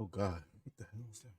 Oh God, what the hell is that?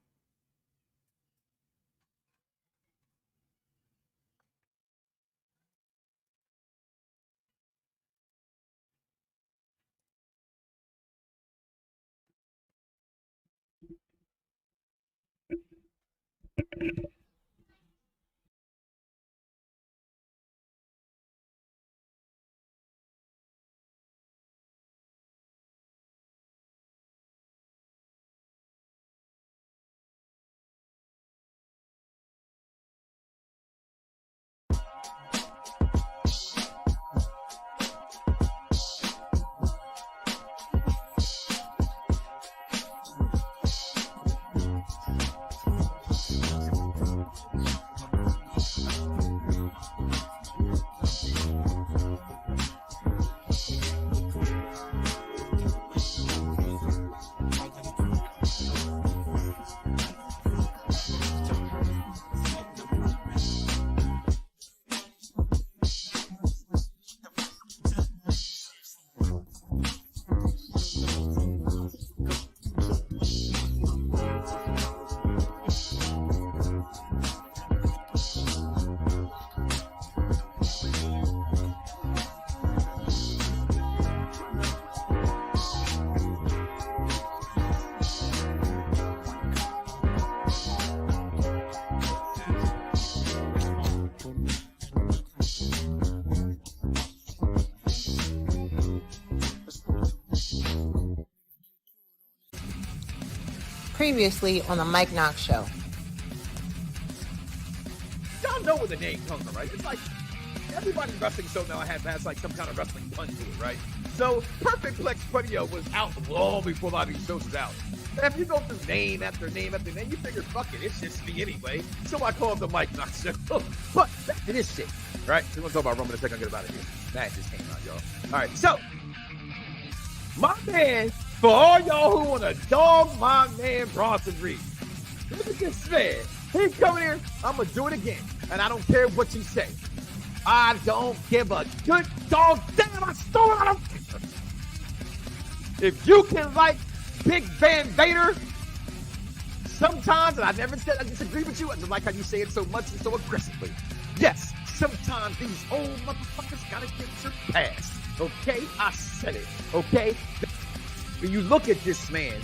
Previously on the Mike Knoxxx Show. Y'all know where the name comes from, right? It's like everybody wrestling show now has like some kind of wrestling punch to it, right? So Perfect Plex Radio was out long before a lot of these shows was out. And if you go through name after name after name, you figure, fuck it, it's just me anyway. So I call it the Mike Knoxxx Show. But back to this shit, right? We're going to talk about Roman in a second. I'll get about it here. That just came out, y'all. All right, so my man, for all y'all who want to dog my man Bronson Reed, look at this man. He coming here, I'm going to do it again. And I don't care what you say. I don't give a good dog damn. I stole it. I don't care. If you can like Big Van Vader, sometimes, and I never said I disagree with you, I just like how you say it so much and so aggressively. Yes, sometimes these old motherfuckers gotta get surpassed. Okay? I said it. Okay? When you look at this man,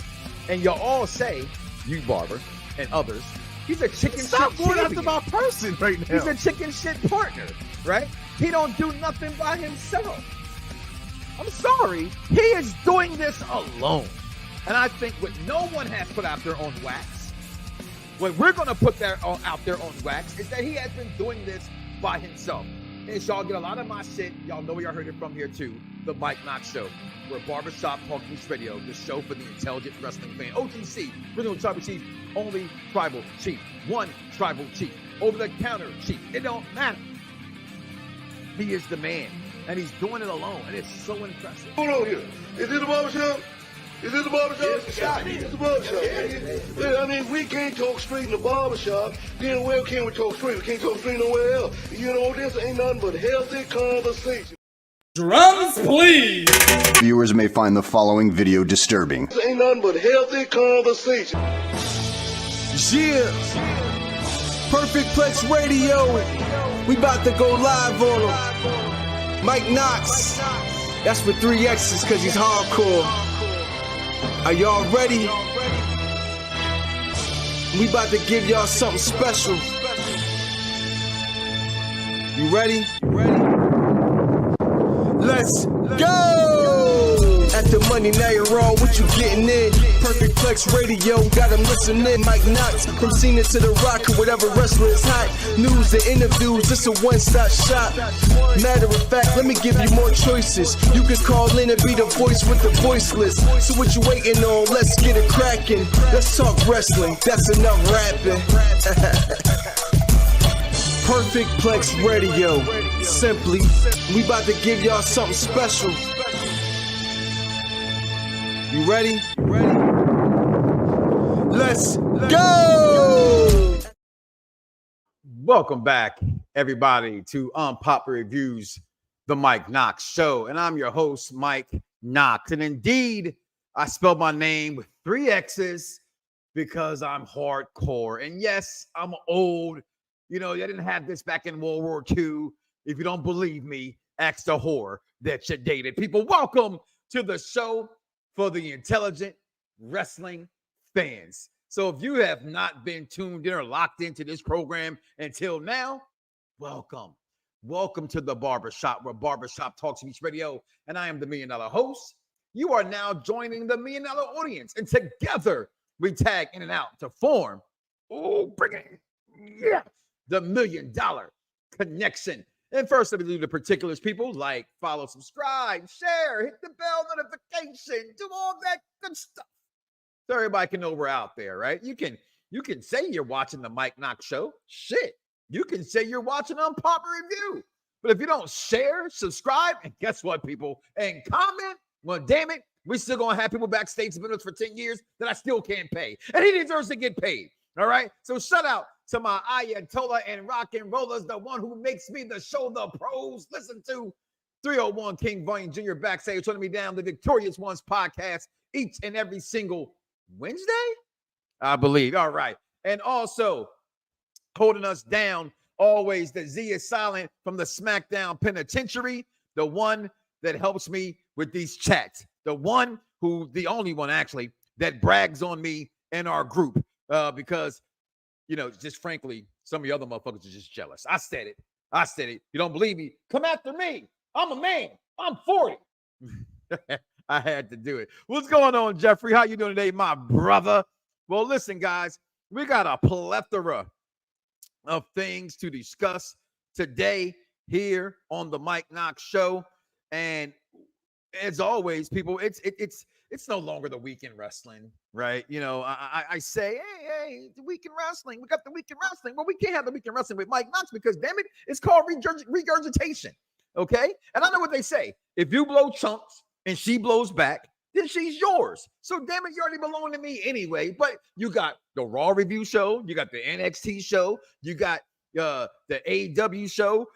and you all say, you Barber and others, he's a chicken shit Stop going champion. after my person right now. He's a chicken shit partner, right? He don't do nothing by himself. I'm sorry. He is doing this alone. And I think what no one has put out there on wax, what we're going to put out there on wax, is that he has been doing this by himself. And y'all get a lot of my shit. Y'all know where y'all heard it from here too. The Mike Knoxxx Show. We're Barbershop Talk News Radio, the show for the intelligent wrestling fan. OTC, Original Tribal Chief, only tribal chief. One tribal chief. Over-the-counter chief. It don't matter. He is the man. And he's doing it alone. And it's so impressive. Hold on here. Is it the barbershop? Is it the barbershop? It's the barbershop. Yeah, I mean, we can't talk straight in the barbershop. Then where can we talk straight? We can't talk straight nowhere else. You know, this ain't nothing but healthy conversation. Drums, please. Viewers may find the following video disturbing. This ain't nothing but healthy conversation. Yeah. Perfect Plex Radio. We about to go live on him. Mike Knoxxx. That's with 3 X's because he's hardcore. Are y'all ready? We about to give y'all something special. You ready? Let's go! At the money, now you're on, what you getting in? Perfect Plex Radio, got them listening. Mike Knoxxx, from Cena to The Rock, or whatever wrestler is hot. News and interviews, it's a one-stop shop. Matter of fact, let me give you more choices. You can call in and be the voice with the voiceless. So what you waiting on? Let's get it cracking. Let's talk wrestling, that's enough rapping. Perfect Plex Radio. Simply, we about to give y'all something special. You ready? Let's go! Welcome back, everybody, to Unpopular Reviews, the Mike Knoxxx Show. And I'm your host, Mike Knoxxx. And indeed, I spelled my name with 3 X's because I'm hardcore. And yes, I'm old. You know, they didn't have this back in World War II. If you don't believe me, ask the whore that you dated. People, welcome to the show for the intelligent wrestling fans. So if you have not been tuned in or locked into this program until now, welcome. Welcome to the barbershop, where barbershop talks meets radio. And I am the $1 Million host. You are now joining the $1 Million audience. And together we tag in and out to form, the $1 Million connection. And first, let me do the particulars, people. Like, follow, subscribe, share, hit the bell notification, do all that good stuff. So everybody can know we're out there, right? You can say you're watching the Mike Knoxxx Show. Shit. You can say you're watching Unpopular Review. But if you don't share, subscribe, and guess what, people? And comment, well, damn it, we still going to have people backstage been with us for 10 years that I still can't pay. And he deserves to get paid, all right? So shout out to my Ayatollah and rock and rollers, the one who makes me the show the pros listen to. 301 King Vane Jr. backstage, turning me down the Victorious Ones podcast each and every single Wednesday, I believe. All right. And also holding us down always, the Z is silent from the SmackDown Penitentiary, the one that helps me with these chats, the only one actually that brags on me in our group, because, you know, just frankly, some of the other motherfuckers are just jealous. I said it. You don't believe me? Come after me. I'm a man. I'm 40. I had to do it. What's going on, Jeffrey? How you doing today, my brother? Well, listen, guys, we got a plethora of things to discuss today here on the Mike Knoxxx Show. And as always, people, it's no longer the weekend wrestling, right? You know, I say, hey, the weekend wrestling. We got the weekend wrestling. Well, we can't have the weekend wrestling with Mike Knoxxx because, damn it, it's called regurgitation, okay? And I know what they say. If you blow chunks and she blows back, then she's yours. So, damn it, you already belong to me anyway. But you got the Raw review show. You got the NXT show. You got the AEW show.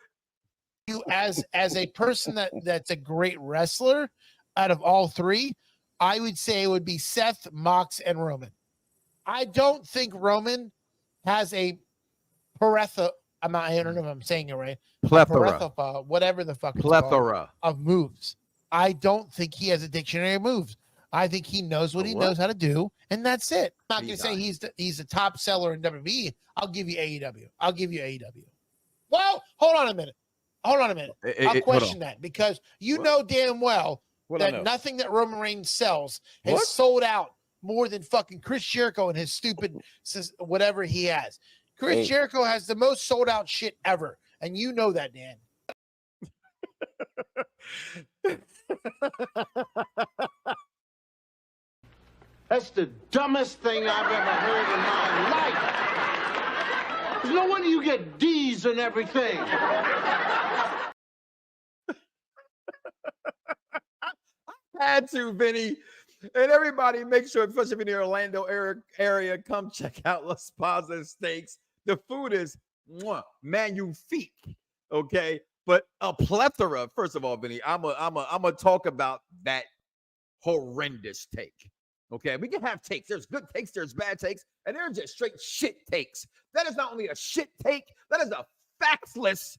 You as a person that's a great wrestler, out of all three, I would say it would be Seth, Mox, and Roman. I don't think Roman has a plethora. I don't know if I'm saying it right. Plethora. Whatever the fuck. Plethora of moves. I don't think he has a dictionary of moves. I think he knows what he knows how to do, and that's it. I'm not going to say he's the top seller in WWE. I'll give you AEW. Well, hold on a minute. I'll question that because you know damn well that nothing that Roman Reigns sells has sold out more than fucking Chris Jericho and his stupid whatever he has. Chris Jericho has the most sold out shit ever, and you know that, Dan. That's the dumbest thing I've ever heard in my life. There's no wonder you get D's and everything. Had to, Vinny. And everybody, make sure, especially if you're in the Orlando area, come check out Las Pazas Steaks. The food is magnifique, okay? But a plethora. First of all, Vinny, I'm a talk about that horrendous take. Okay, we can have takes. There's good takes, there's bad takes, and there's just straight shit takes. That is not only a shit take, that is a factless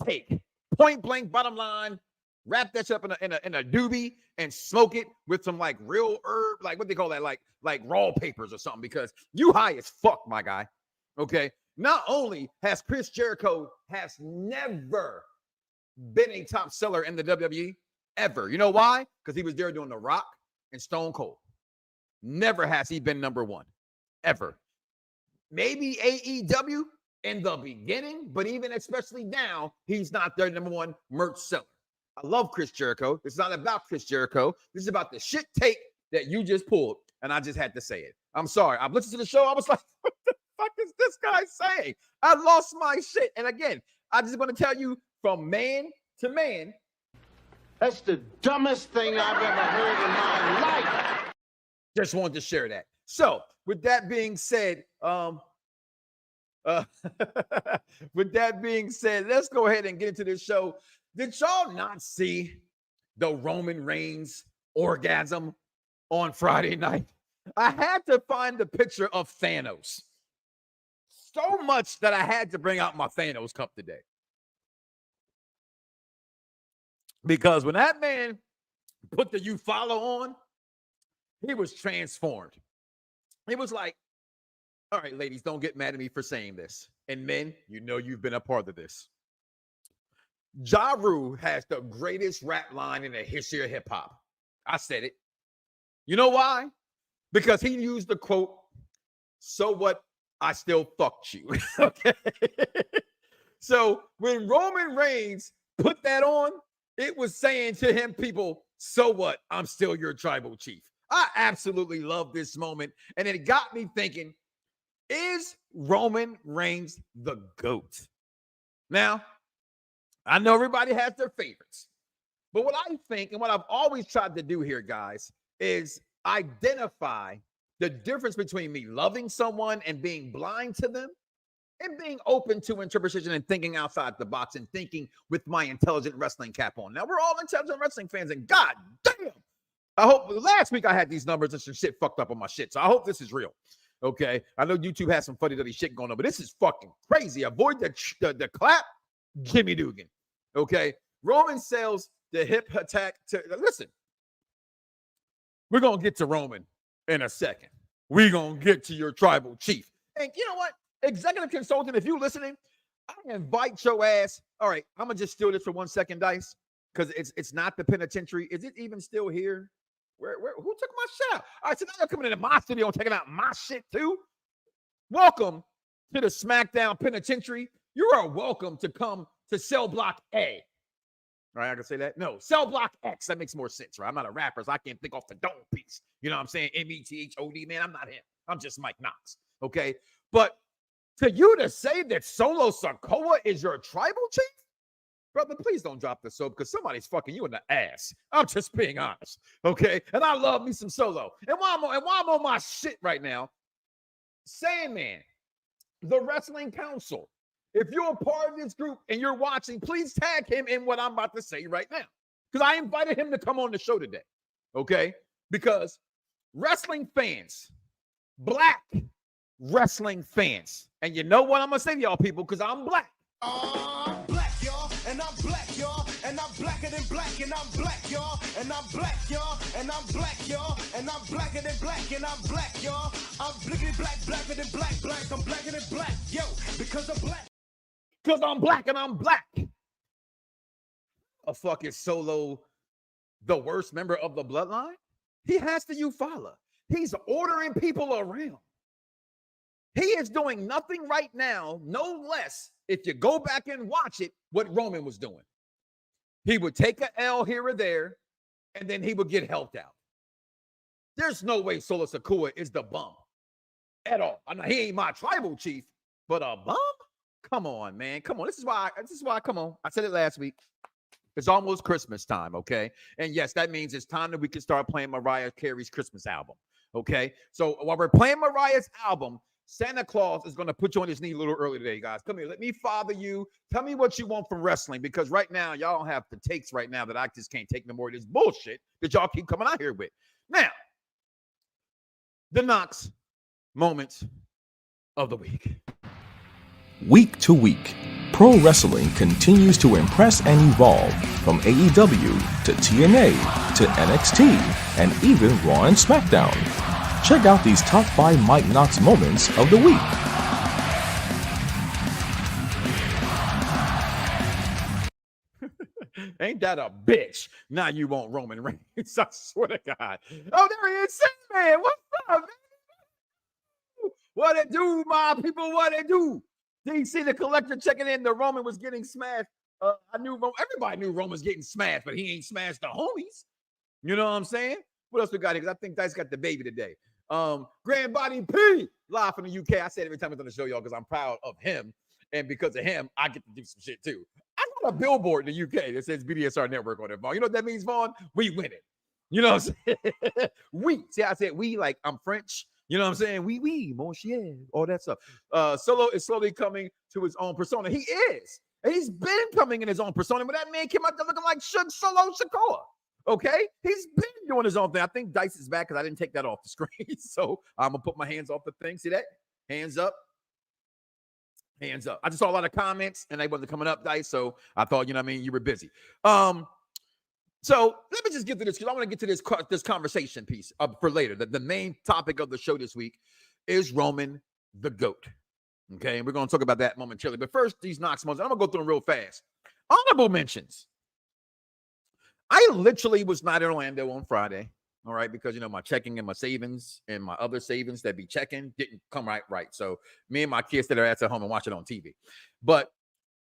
take. Point blank, bottom line. Wrap that shit up in a doobie and smoke it with some like real herb, like what they call that, like raw papers or something, because you high as fuck, my guy. Okay. Not only has Chris Jericho has never been a top seller in the WWE ever. You know why? Because he was there doing The Rock and Stone Cold. Never has he been number one, ever. Maybe AEW in the beginning, but even especially now, he's not their number one merch seller. I love Chris Jericho. It's not about Chris Jericho. This is about the shit take that you just pulled, and I just had to say it. I'm sorry. I've listened to the show. I was like, what the fuck is this guy saying? I lost my shit. And again, I just want to tell you, from man to man, that's the dumbest thing I've ever heard in my life. Just wanted to share that. So, with that being said, with that being said, let's go ahead and get into this show. Did y'all not see the Roman Reigns orgasm on Friday night? I had to find the picture of Thanos. So much that I had to bring out my Thanos cup today. Because when that man put the "you follow" on, he was transformed. It was like, all right, ladies, don't get mad at me for saying this. And men, you know you've been a part of this. Ja Rule has the greatest rap line in the history of hip hop. I said it. You know why? Because he used the quote, "So what? I still fucked you." Okay. So when Roman Reigns put that on, it was saying to him, people, "So what? I'm still your tribal chief." I absolutely love this moment. And it got me thinking, is Roman Reigns the GOAT? Now, I know everybody has their favorites, but what I think and what I've always tried to do here, guys, is identify the difference between me loving someone and being blind to them and being open to interpretation and thinking outside the box and thinking with my intelligent wrestling cap on. Now, we're all intelligent wrestling fans, and god damn, I hope last week I had these numbers and some shit fucked up on my shit. So I hope this is real. Okay. I know YouTube has some funny dirty shit going on, but this is fucking crazy. Avoid the clap, Jimmy Dugan. Okay. Roman sells the hip attack to listen. We're gonna get to Roman in a second. We're gonna get to your tribal chief. And you know what? Executive consultant, if you're listening, I invite your ass. All right, I'm gonna just steal this for 1 second, Dice, because it's not the penitentiary. Is it even still here? Where who took my shit out? All right, so now you're coming into my studio and taking out my shit too. Welcome to the SmackDown Penitentiary. You are welcome to come to Cell Block A. All right, I can say that. No, Cell Block X. That makes more sense, right? I'm not a rapper, so I can't think off the dome piece. You know what I'm saying? METHOD, man. I'm not him. I'm just Mike Knoxxx. Okay, but for you to say that Solo Sikoa is your tribal chief? Brother, please don't drop the soap because somebody's fucking you in the ass. I'm just being honest, okay? And I love me some Solo. And while I'm on my shit right now, Sandman, the Wrestling Council, if you're a part of this group and you're watching, please tag him in what I'm about to say right now because I invited him to come on the show today, okay? Because wrestling fans, black wrestling fans, and you know what I'm going to say to y'all people because I'm black. I'm black, y'all, and I'm black, y'all, and I'm blacker than black, and I'm black, y'all, and I'm black, y'all, and I'm black, y'all, and I'm blacker than black, and I'm black, y'all. I'm blickety black, blacker than black, black, I'm blacker than black, yo, because I'm black. Because I'm black and I'm black. A fuck is Solo the worst member of the bloodline? He has to Eufaula. He's ordering people around. He is doing nothing right now, no less, if you go back and watch it, what Roman was doing. He would take an L here or there, and then he would get helped out. There's no way Solo Sikoa is the bum at all. I know he ain't my tribal chief, but a bum? Come on, man. Come on. This is why, come on. I said it last week. It's almost Christmas time, okay? And yes, that means it's time that we can start playing Mariah Carey's Christmas album, okay? So while we're playing Mariah's album, Santa Claus is going to put you on his knee a little early today, guys. Come here. Let me father you. Tell me what you want from wrestling, because right now, y'all don't have the takes right now that I just can't take no more of this bullshit that y'all keep coming out here with. Now, the Knoxxx moments of the week. Week to week, pro wrestling continues to impress and evolve from AEW to TNA to NXT and even Raw and SmackDown. Check out these top 5 Mike Knoxxx moments of the week. Ain't that a bitch? Now you want Roman Reigns. I swear to God. Oh, there he is. Man, what's up, man? What it do, my people? What it do? DC the Collector checking in. The Roman was getting smashed. Everybody knew Roman was getting smashed, but he ain't smashed the homies. You know what I'm saying? What else we got here? Because I think Dice got the baby today. Grand Body P live from the UK. I say it every time it's on the show, y'all, because I'm proud of him. And because of him, I get to do some shit too. I got a billboard in the UK that says BDSR Network on it, Vaughn. You know what that means, Vaughn? We win it. You know what I'm saying? We. See, I said we like I'm French. You know what I'm saying? Oui, mon chien, all that stuff. Solo is slowly coming to his own persona. He is. And he's been coming in his own persona, but that man came out there looking like Solo Sikoa. Okay? He's been doing his own thing. I think Dice is back because I didn't take that off the screen. So I'm going to put my hands off the thing. See that? Hands up. Hands up. I just saw a lot of comments and they wasn't coming up, Dice. So I thought, you were busy. So let me just get to this because I want to get to this conversation piece for later. The main topic of the show this week is Roman the GOAT. Okay, and we're going to talk about that momentarily. But first, these Knoxxx moments. I'm going to go through them real fast. Honorable mentions. I literally was not in Orlando on Friday, all right, because, my checking and my savings and my other savings that be checking didn't come right. So me and my kids stayed at home and watch it on TV. But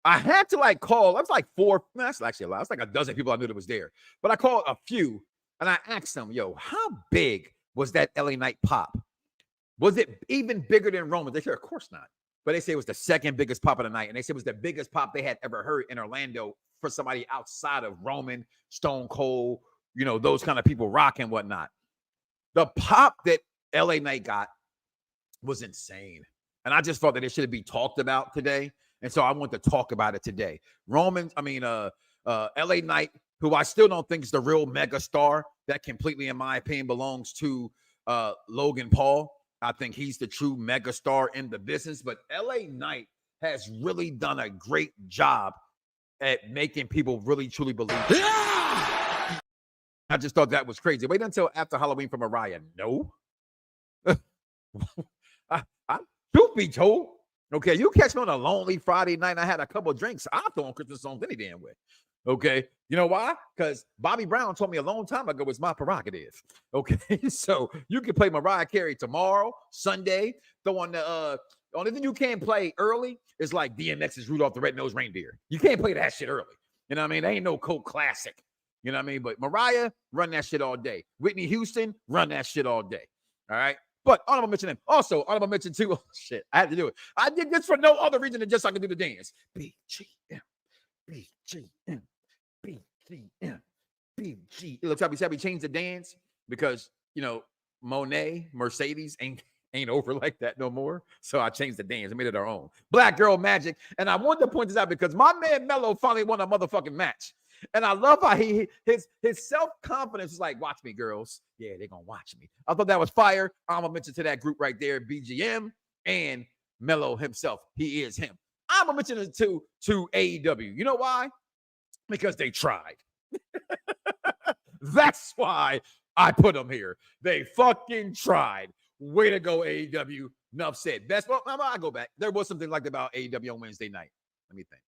I had to call. I was like that's actually a lot. It's like a dozen people I knew that was there. But I called a few and I asked them, how big was that LA Knight pop? Was it even bigger than Roman? They said, of course not. But they say it was the second biggest pop of the night. And they said it was the biggest pop they had ever heard in Orlando for somebody outside of Roman, Stone Cold, those kind of people rock and whatnot. The pop that LA Knight got was insane. And I just thought that it should be talked about today. And so I want to talk about it today. LA Knight, who I still don't think is the real mega star that completely, in my opinion, belongs to Logan Paul. I think he's the true mega star in the business. But LA Knight has really done a great job at making people really, truly believe it. Yeah! I just thought that was crazy. Wait until after Halloween for Mariah. No. Truth be told, okay, you catch me on a lonely Friday night and I had a couple of drinks. I'll throw on Christmas songs any damn way. Okay. You know why? Because Bobby Brown told me a long time ago it's my prerogative. Okay. So you can play Mariah Carey tomorrow, Sunday. Throw on the only thing you can't play early is like DMX's Rudolph the Red-Nosed Reindeer. You can't play that shit early. You know what I mean? There ain't no cult classic. You know what I mean? But Mariah, run that shit all day. Whitney Houston, run that shit all day. All right. But honorable mention him. Also, honorable mention too. Oh, shit. I had to do it. I did this for no other reason than just so I could do the dance. BGM. BGM. BGM. BG. It looks like we said we changed the dance because, Monet, Mercedes ain't over like that no more. So I changed the dance and made it our own. Black Girl Magic. And I wanted to point this out because my man Mello finally won a motherfucking match. And I love how his self-confidence is like, watch me, girls. Yeah, they're going to watch me. I thought that was fire. I'm going to mention to that group right there, BGM and Mello himself. He is him. I'm going to mention it to AEW. You know why? Because they tried. That's why I put them here. They fucking tried. Way to go, AEW. Enough said. Best. Well, I'll go back. There was something like about AEW on Wednesday night. Let me think.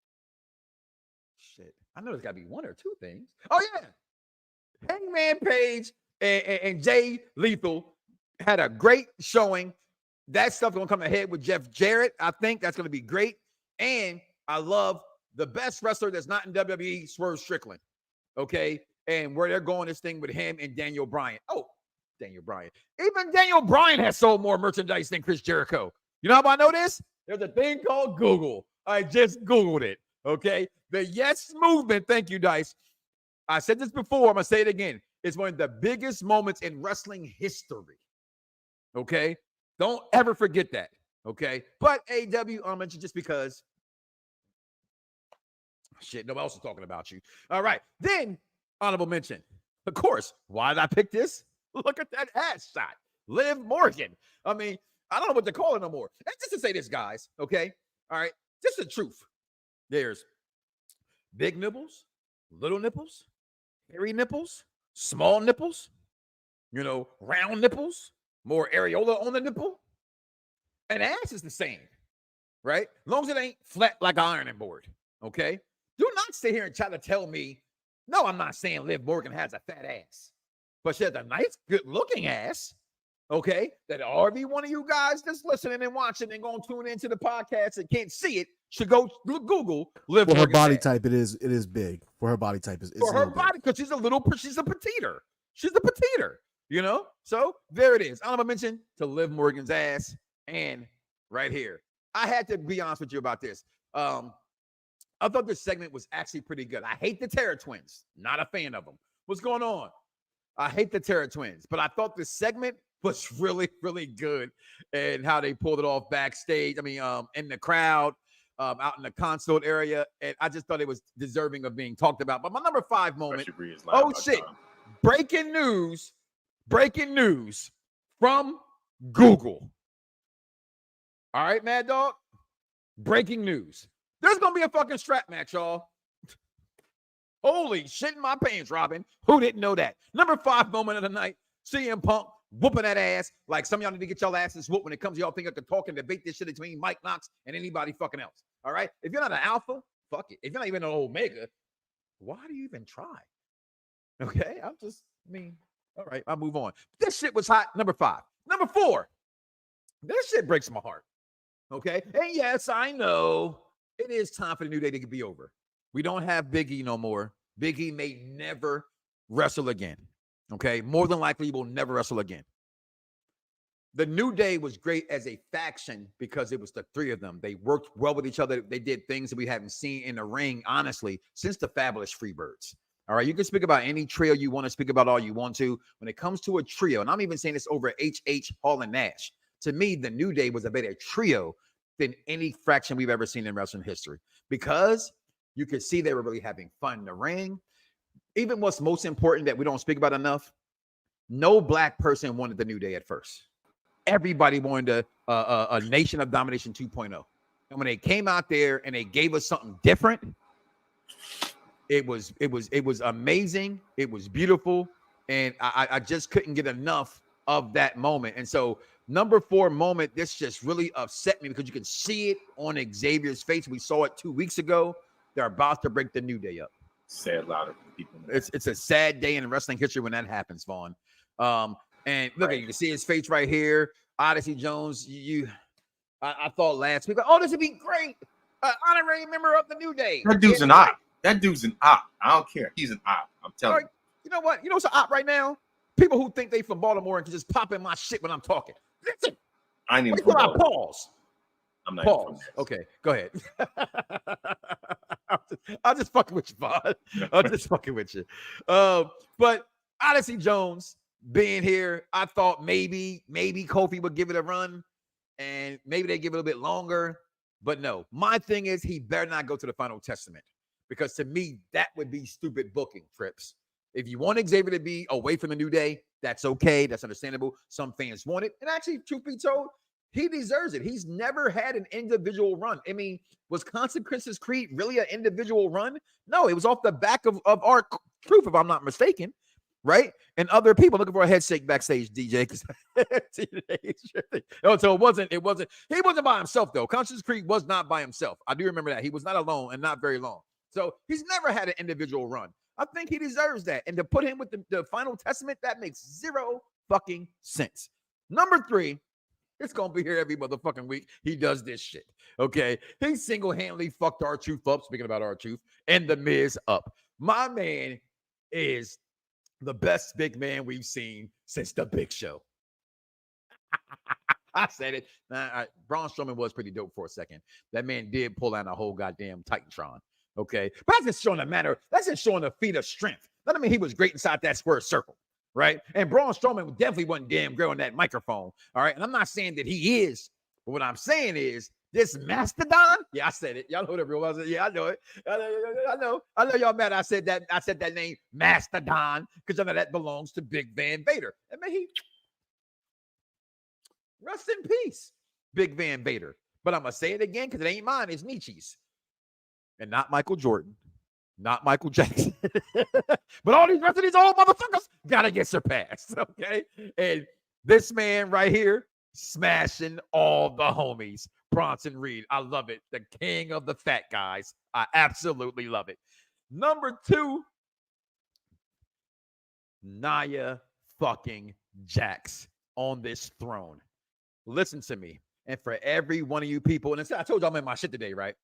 Shit. I know there's got to be one or two things. Oh, yeah. Hangman Page and Jay Lethal had a great showing. That stuff going to come ahead with Jeff Jarrett. I think that's going to be great. And I love the best wrestler that's not in WWE, Swerve Strickland. Okay? And where they're going this thing with him and Daniel Bryan. Oh, Daniel Bryan. Even Daniel Bryan has sold more merchandise than Chris Jericho. You know how I know this? There's a thing called Google. I just Googled it. Okay? The Yes Movement, thank you, Dice. I said this before, I'm going to say it again. It's one of the biggest moments in wrestling history. Okay? Don't ever forget that. Okay? But AEW, I'll mention just because. Shit, nobody else is talking about you. All right. Then, honorable mention. Of course, why did I pick this? Look at that ass shot. Liv Morgan. I mean, I don't know what to call it no more. And just to say this, guys, okay? All right? Just the truth. There's big nipples, little nipples, hairy nipples, small nipples, round nipples, more areola on the nipple. And ass is the same, right? As long as it ain't flat like an ironing board, okay? Do not sit here and try to tell me, no, I'm not saying Liv Morgan has a fat ass, but she has a nice, good-looking ass, okay? That every one of you guys that's listening and watching and going to tune into the podcast and can't see it should go Google Liv Morgan. For her body type, it is big. For her body type, it's for her body, because she's a petiter. She's a petiter, So there it is. I'm going to mention to Liv Morgan's ass and right here. I had to be honest with you about this. I thought this segment was actually pretty good. I hate the Terror Twins. Not a fan of them. What's going on? I hate the Terror Twins, but I thought this segment was really, really good and how they pulled it off backstage. I mean, in the crowd, out in the console area. And I just thought it was deserving of being talked about. But my number 5 moment. Oh, shit. breaking news from Google. All right, Mad Dog. Breaking news. There's going to be a fucking strap match, y'all. Holy shit in my pants, Robin. Who didn't know that? Number 5 moment of the night. CM Punk whooping that ass like some of y'all need to get y'all asses whooped when it comes to y'all think I could talk and debate this shit between Mike Knoxxx and anybody fucking else. All right? If you're not an alpha, fuck it. If you're not even an omega, why do you even try? Okay? All right, I'll move on. This shit was hot. Number 5. Number 4. This shit breaks my heart. Okay? And yes, I know it is time for the New Day to be over. We don't have Big E no more. Big E may never wrestle again. Okay? More than likely, he will never wrestle again. The New Day was great as a faction because it was the 3 of them. They worked well with each other. They did things that we haven't seen in the ring, honestly, since the Fabulous Freebirds. All right? You can speak about any trio you want to speak about all you want to. When it comes to a trio, and I'm even saying this over HH, Hall, and Nash, to me, the New Day was a better trio than any faction we've ever seen in wrestling history because you could see they were really having fun in the ring. Even what's most important that we don't speak about enough, no black person wanted the New Day at first. Everybody wanted a Nation of Domination 2.0. And when they came out there and they gave us something different, it was amazing. It was beautiful. And I just couldn't get enough of that moment. And so number 4 moment, this just really upset me because you can see it on Xavier's face. We saw it 2 weeks ago. They're about to break the New Day up. Say it louder for people. It's a sad day in wrestling history when that happens, Vaughn. And look, you can see his face right here. Odyssey Jones, I thought last week, this would be great. Honorary member of the New Day. That dude's an op. That dude's an op. I don't care. He's an op. I'm telling you. You know what? You know what's an op right now? People who think they from Baltimore and can just pop in my shit when I'm talking. Listen. I ain't even from Baltimore. Pause. I'm not Pause. Okay, go ahead. I'm just fucking with you, Vaughn. I'm just fucking with you. But Odyssey Jones being here, I thought maybe Kofi would give it a run and maybe they give it a bit longer. But no, my thing is he better not go to the Final Testament because to me, that would be stupid booking, Trips. If you want Xavier to be away from the New Day, that's okay. That's understandable. Some fans want it. And actually, truth be told, he deserves it. He's never had an individual run. I mean, was Constant Chris's Creed really an individual run? No, it was off the back of our Truth, if I'm not mistaken, right? And other people looking for a head shake backstage, DJ. So it wasn't. He wasn't by himself, though. Conscious Creed was not by himself. I do remember that. He was not alone and not very long. So he's never had an individual run. I think he deserves that. And to put him with the Final Testament, that makes zero fucking sense. Number 3, it's going to be here every motherfucking week. He does this shit, okay? He single-handedly fucked R-Truth up, speaking about R-Truth, and The Miz up. My man is the best big man we've seen since The Big Show. I said it. Braun Strowman was pretty dope for a second. That man did pull out a whole goddamn Titantron. Okay, but that's just showing that's just showing a feat of strength. That doesn't mean he was great inside that square circle, right? And Braun Strowman definitely wasn't damn good on that microphone, all right? And I'm not saying that he is, but what I'm saying is this Mastodon. Yeah, I said it. Y'all know what it was. Yeah, I know it. I know y'all mad. I said that name Mastodon because I know that belongs to Big Van Vader. I mean, he rest in peace, Big Van Vader. But I'm gonna say it again because it ain't mine. It's Nietzsche's. And not Michael Jordan, not Michael Jackson. But all these rest of these old motherfuckers gotta get surpassed, okay? And this man right here, smashing all the homies. Bronson Reed, I love it. The king of the fat guys. I absolutely love it. Number 2, Nia fucking Jax on this throne. Listen to me. And for every one of you people, and I told you I'm in my shit today, right?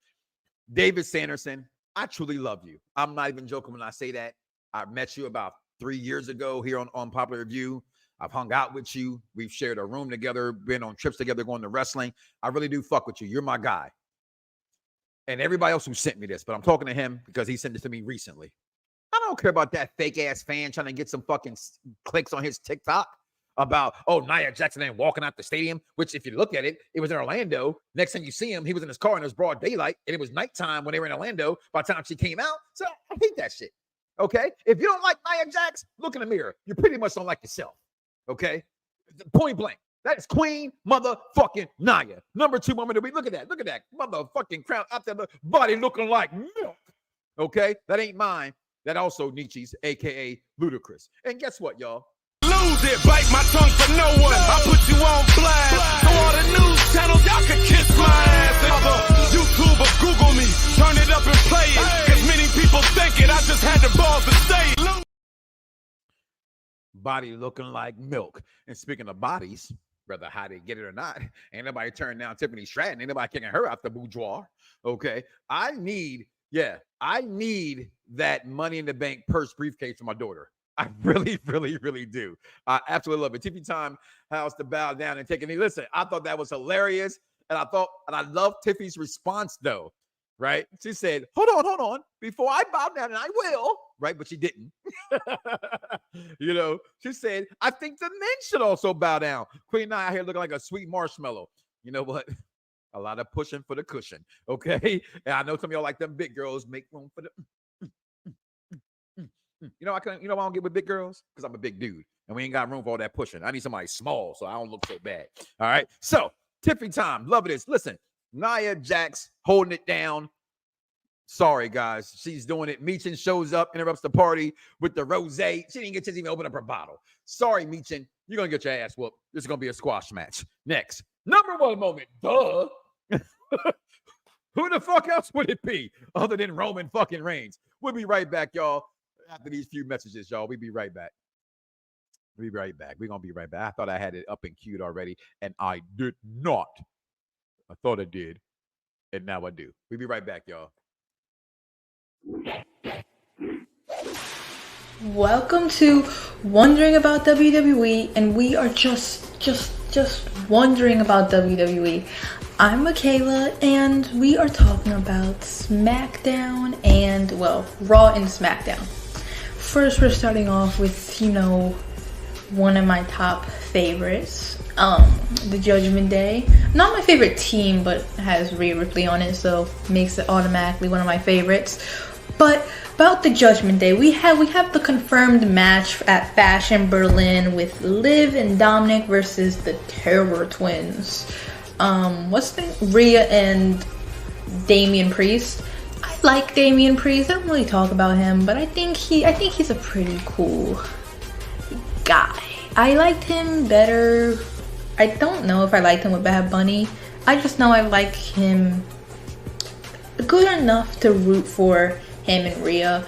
David Sanderson, I truly love you. I'm not even joking when I say that. I met you about 3 years ago here on Popular Review. I've hung out with you. We've shared a room together, been on trips together, going to wrestling. I really do fuck with you. You're my guy. And everybody else who sent me this, but I'm talking to him because he sent this to me recently. I don't care about that fake ass fan trying to get some fucking clicks on his TikTok about, Nia Jackson ain't walking out the stadium, which if you look at it, it was in Orlando. Next time you see him, he was in his car and it was broad daylight and it was nighttime when they were in Orlando by the time she came out. So I hate that shit. Okay? If you don't like Nia Jax, look in the mirror. You pretty much don't like yourself. Okay? Point blank. That is Queen motherfucking Nia. Number 2 moment of the week. Look at that. Look at that motherfucking crown out there. The body looking like milk. Okay? That ain't mine. That also Nietzsche's, a.k.a. Ludacris. And guess what, y'all? Lose it, bite my tongue for no one. I put you on blast. So all the news channels, y'all can kiss my ass. Other YouTubers, Google me, turn it up and play it. Cause many people think it, I just had the balls to say it. Body looking like milk. And speaking of bodies, whether how they get it or not, ain't nobody turning down Tiffany Stratton. Ain't nobody kicking her out the boudoir. Okay? I need that Money in the Bank purse briefcase for my daughter. I really, really, really do. I absolutely love it. TV Time House to bow down and take a knee. Listen, I thought that was hilarious. And I love Tiffany's response though, right? She said, hold on. Before I bow down, and I will, right? But she didn't. You know, she said, I think the men should also bow down. Queen Nia out here looking like a sweet marshmallow. You know what? A lot of pushing for the cushion. Okay. And I know some of y'all like them big girls. Make room for the. You know, why I don't get with big girls? Because I'm a big dude and we ain't got room for all that pushing. I need somebody small so I don't look so bad. All right. So, Tiffany time. Love this. Listen, Nia Jax holding it down. Sorry, guys. She's doing it. Meechin shows up, interrupts the party with the rosé. She didn't get a chance to even open up her bottle. Sorry, Meechin. You're going to get your ass whooped. This is going to be a squash match. Next. Number 1 moment. Duh. Who the fuck else would it be other than Roman fucking Reigns? We'll be right back, y'all. After these few messages, y'all, we'll be right back. We'll be right back. We're going to be right back. I thought I had it up and queued already, and I did not. I thought I did, and now I do. We'll be right back, y'all. Welcome to Wondering About WWE, and we are just wondering about WWE. I'm Michaela, and we are talking about SmackDown and, well, Raw and SmackDown. First, we're starting off with, one of my top favorites, the Judgment Day. Not my favorite team, but has Rhea Ripley on it, so makes it automatically one of my favorites. But about the Judgment Day, we have the confirmed match at Fashion Berlin with Liv and Dominic versus the Terror Twins. Rhea and Damian Priest. I like Damian Priest. I don't really talk about him, but I think he's a pretty cool guy. I liked him better. I don't know if I liked him with Bad Bunny. I just know I like him good enough to root for him and Rhea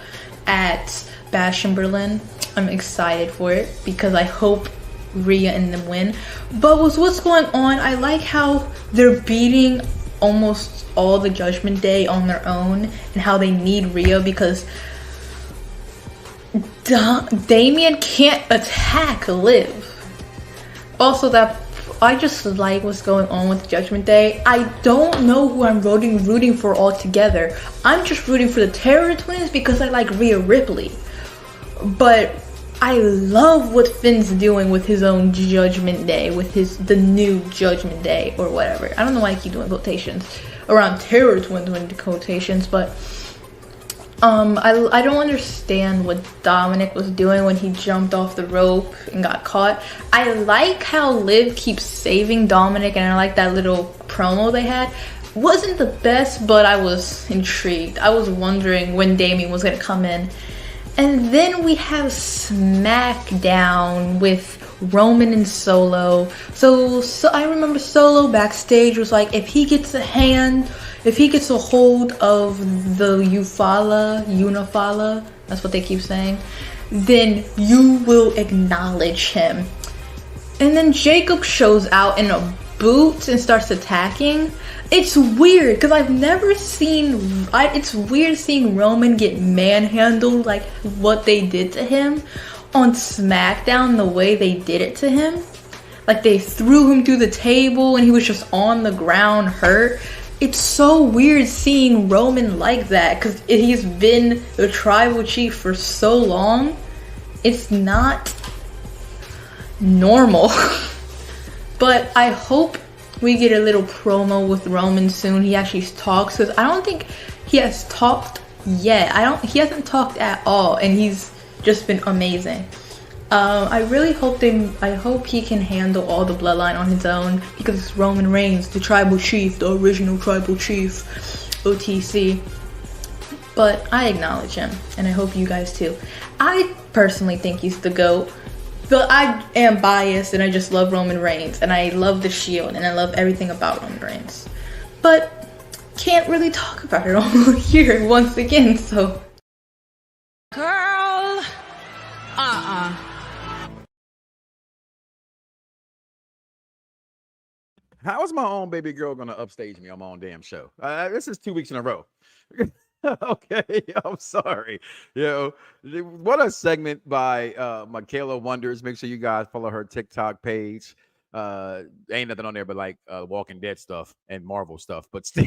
at Bash in Berlin. I'm excited for it because I hope Rhea and them win. But with what's going on, I like how they're beating almost all the Judgment Day on their own and how they need Rhea because Damian can't attack Liv. Also, that I just like what's going on with Judgment Day. I don't know who I'm rooting for altogether. I'm just rooting for the Terror Twins because I like Rhea Ripley. But I love what Finn's doing with his own Judgment Day, with the new Judgment Day or whatever. I don't know why I keep doing quotations around Terror Twins when the quotations, but I don't understand what Dominic was doing when he jumped off the rope and got caught. I like how Liv keeps saving Dominic, and I like that little promo they had. Wasn't the best, but I was intrigued. I was wondering when Damian was going to come in. And then we have SmackDown with Roman and Solo. So I remember Solo backstage was like, if he gets a hold of the Unifala, that's what they keep saying, then you will acknowledge him. And then Jacob shows out in a boot and starts attacking. It's weird because I've never seen, it's weird seeing Roman get manhandled like what they did to him on SmackDown, the way they did it to him. Like they threw him through the table and he was just on the ground hurt. It's so weird seeing Roman like that because he's been the tribal chief for so long. It's not normal. But I hope we get a little promo with Roman soon. He actually talks because I don't think he has talked yet. He hasn't talked at all, and he's just been amazing. I really hope he can handle all the bloodline on his own, because it's Roman Reigns, the tribal chief, the original tribal chief, OTC. But I acknowledge him, and I hope you guys too. I personally think he's the GOAT, but I am biased, and I just love Roman Reigns, and I love the Shield, and I love everything about Roman Reigns. But can't really talk about it all here once again, so. Girl, How is my own baby girl going to upstage me on my own damn show? This is 2 weeks in a row. Okay, I'm sorry. What a segment by Michaela Wonders. Make sure you guys follow her TikTok page. Ain't nothing on there but like Walking Dead stuff and Marvel stuff, but still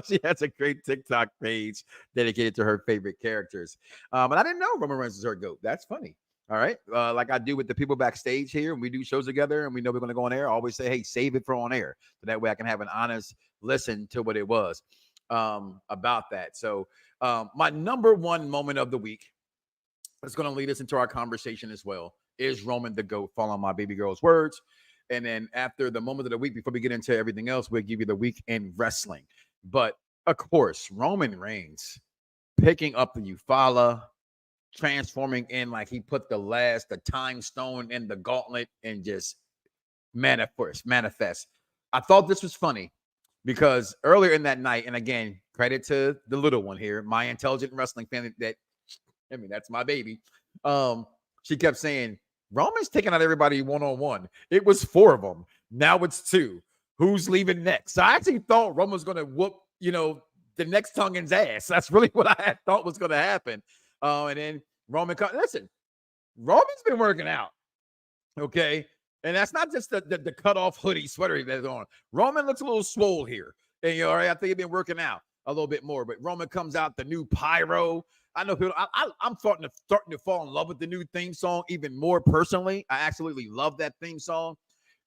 she has a great TikTok page dedicated to her favorite characters. And I didn't know Roman Reigns is her GOAT. That's funny. All right. Like I do with the people backstage here, and we do shows together and we know we're going to go on air. I always say, hey, save it for on air. So that way I can have an honest listen to what it was about that. So my number one moment of the week that's going to lead us into our conversation as well is Roman the GOAT, following my baby girl's words. And then after the moment of the week, before we get into everything else, we'll give you the week in wrestling. But of course, Roman Reigns picking up the Eufaula, transforming in like he put the time stone in the gauntlet and just manifest. I thought this was funny because earlier in that night, and again, credit to the little one here, my intelligent wrestling fan that's my baby. She kept saying, Roman's taking out everybody one-on-one. It was 4 of them. Now it's 2. Who's leaving next? So I actually thought Roman was going to whoop, the next Tongan's ass. That's really what I thought was going to happen. And then Roman, listen, Roman's been working out, okay? And that's not just the cut-off hoodie sweater that's on. Roman looks a little swole here. And, all right, I think he's been working out a little bit more. But Roman comes out, the new pyro. I know people, I'm starting to fall in love with the new theme song even more personally. I absolutely love that theme song.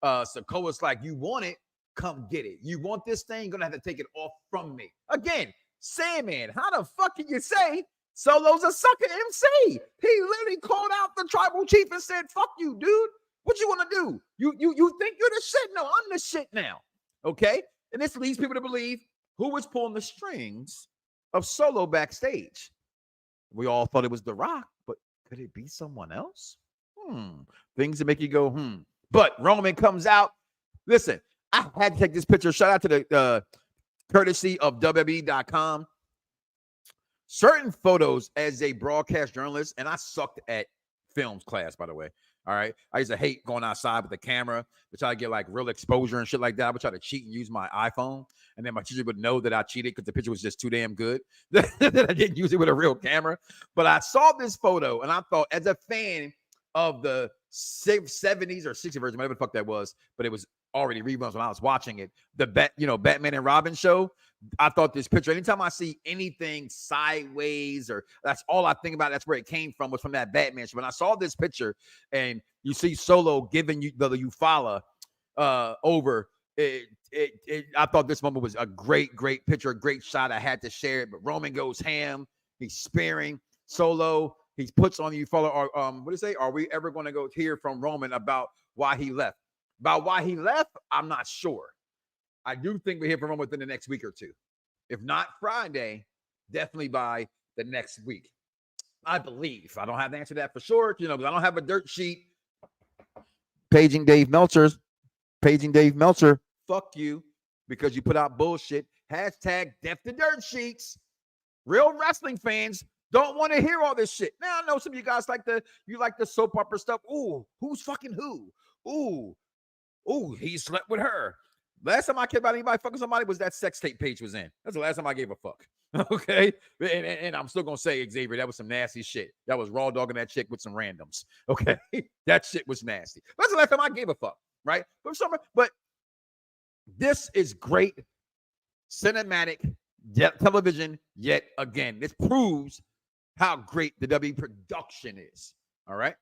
Sokoa's like, you want it? Come get it. You want this thing? You're going to have to take it off from me. Again, Sandman, how the fuck can you say Solo's a sucker MC? He literally called out the tribal chief and said, fuck you, dude. What you want to do? You think you're the shit? No, I'm the shit now. Okay? And this leads people to believe who was pulling the strings of Solo backstage. We all thought it was The Rock, but could it be someone else? Things that make you go, But Roman comes out. Listen, I had to take this picture. Shout out to the courtesy of WWE.com. Certain photos as a broadcast journalist, and I sucked at films class, by the way. All right. I used to hate going outside with the camera to try to get like real exposure and shit like that. I would try to cheat and use my iPhone. And then my teacher would know that I cheated because the picture was just too damn good that I didn't use it with a real camera. But I saw this photo and I thought, as a fan of the 70s or 60s version, whatever the fuck that was, but it was already reruns when I was watching it. The Batman and Robin show. I thought this picture, anytime I see anything sideways, or that's all I think about, that's where it came from, was from that Batman show. When I saw this picture and you see Solo giving you the Eufaula over, I thought this moment was a great picture, a great shot. I had to share it. But Roman goes ham. He's spearing Solo. He puts on the Eufaula. What do you say? Are we ever going to go hear from Roman about why he left? About why he left, I'm not sure. I do think we hear from him within the next week or two. If not Friday, definitely by the next week. I believe. I don't have to answer that for sure, because I don't have a dirt sheet. Paging Dave Meltzer, fuck you, because you put out bullshit. Hashtag death to dirt sheets. Real wrestling fans don't want to hear all this shit. Now, I know some of you guys like the soap opera stuff. Ooh, who's fucking who? Ooh, he slept with her. Last time I cared about anybody fucking somebody was that sex tape page was in. That's the last time I gave a fuck. Okay? And I'm still going to say, Xavier, that was some nasty shit. That was raw dogging that chick with some randoms. Okay? That shit was nasty. That's the last time I gave a fuck. Right? But this is great cinematic television yet again. This proves how great the W production is. All right?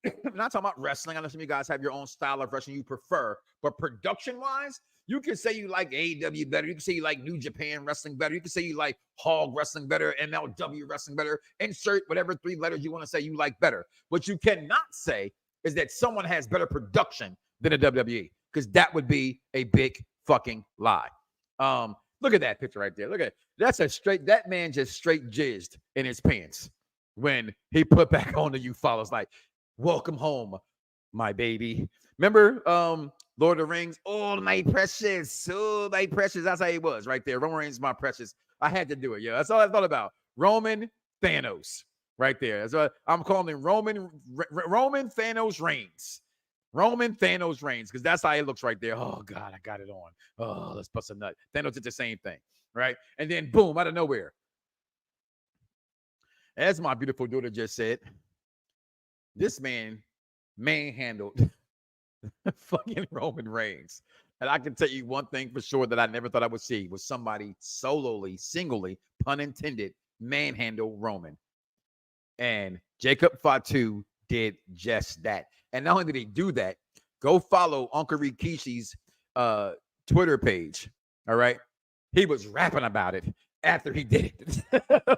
I'm not talking about wrestling. I know some of you guys have your own style of wrestling you prefer, but production-wise, You can say you like AEW better. You can say you like New Japan wrestling better. You can say you like Hog wrestling better, MLW wrestling better. Insert whatever 3 letters you want to say you like better. What you cannot say is that someone has better production than a WWE, because that would be a big fucking lie. Look at that picture right there. Look at it. That man just straight jizzed in his pants when he put back on the You Follows, like, welcome home, my baby. Remember Lord of the Rings? Oh, my precious. Oh, my precious. That's how he was right there. Roman Reigns, my precious. I had to do it. Yeah, that's all I thought about. Roman Thanos right there. That's what I'm calling him. Roman Thanos Reigns. Roman Thanos Reigns, because that's how he looks right there. Oh, God, I got it on. Oh, let's bust a nut. Thanos did the same thing, right? And then, boom, out of nowhere. As my beautiful daughter just said, this man manhandled fucking Roman Reigns. And I can tell you one thing for sure that I never thought I would see was somebody singly, pun intended, manhandle Roman. And Jacob Fatu did just that. And not only did he do that, go follow Uncle Rikishi's Twitter page. All right. He was rapping about it after he did it.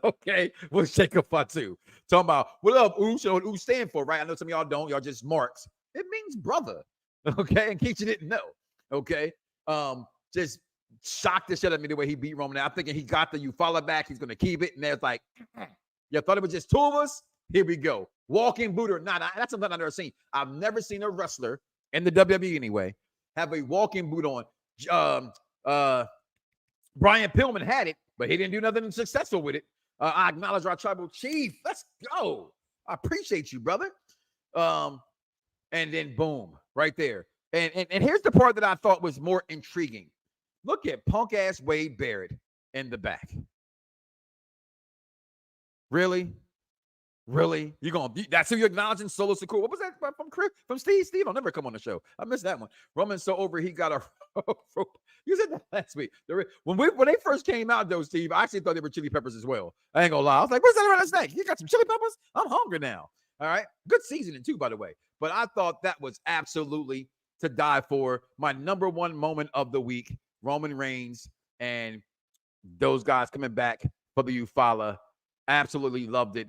Okay. With Jacob Fatu. Talking about, what up, Oosh? What Oosh stand for, right? I know some of y'all don't. Y'all just marks. It means brother. Okay. In case you didn't know. Okay. Just shocked the shit out of me the way he beat Roman. I'm thinking he got the You Follow back. He's going to keep it. And there's like, you thought it was just 2 of us? Here we go. Walking boot or not. That's something I've never seen. I've never seen a wrestler in the WWE anyway have a walking boot on. Brian Pillman had it, but he didn't do nothing successful with it. I acknowledge our tribal chief. Let's go. I appreciate you, brother. And then boom, right there. And here's the part that I thought was more intriguing. Look at punk ass Wade Barrett in the back. Really? You're gonna be that's who you're acknowledging? Solo Secure. What was that from Chris? From Steve? Steve, I'll never come on the show. I missed that one. Roman's so over, he got a you said that last week. When they first came out, though, Steve, I actually thought they were chili peppers as well. I ain't gonna lie. I was like, what's that around the snack? You got some chili peppers? I'm hungry now. All right. Good seasoning, too, by the way. But I thought that was absolutely to die for. My number one moment of the week, Roman Reigns and those guys coming back for the Eufaula. Absolutely loved it.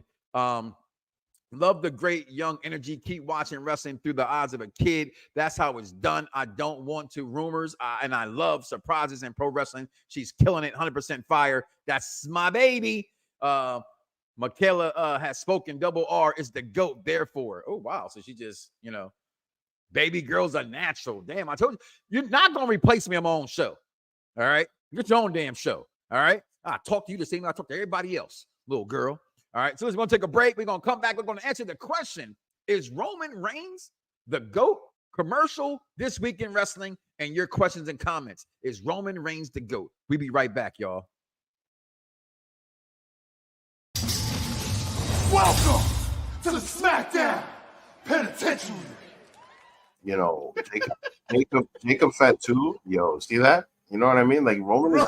Love the great young energy. Keep watching wrestling through the eyes of a kid. That's how it's done. I don't want to rumors, and I love surprises in pro wrestling. She's killing it, 100% fire. That's my baby. Michaela has spoken. Double R is the GOAT. Therefore, oh wow. So she just, baby girls are natural. Damn, I told you, you're not gonna replace me on my own show. All right, get your own damn show. All right, I talk to you the same way I talk to everybody else, little girl. All right, so we're going to take a break. We're going to come back. We're going to answer the question, is Roman Reigns the GOAT? Commercial this week in wrestling, and your questions and comments. Is Roman Reigns the GOAT? We'll be right back, y'all. Welcome to the SmackDown Penitentiary. Jacob Fatu, see that? You know what I mean? Like Roman is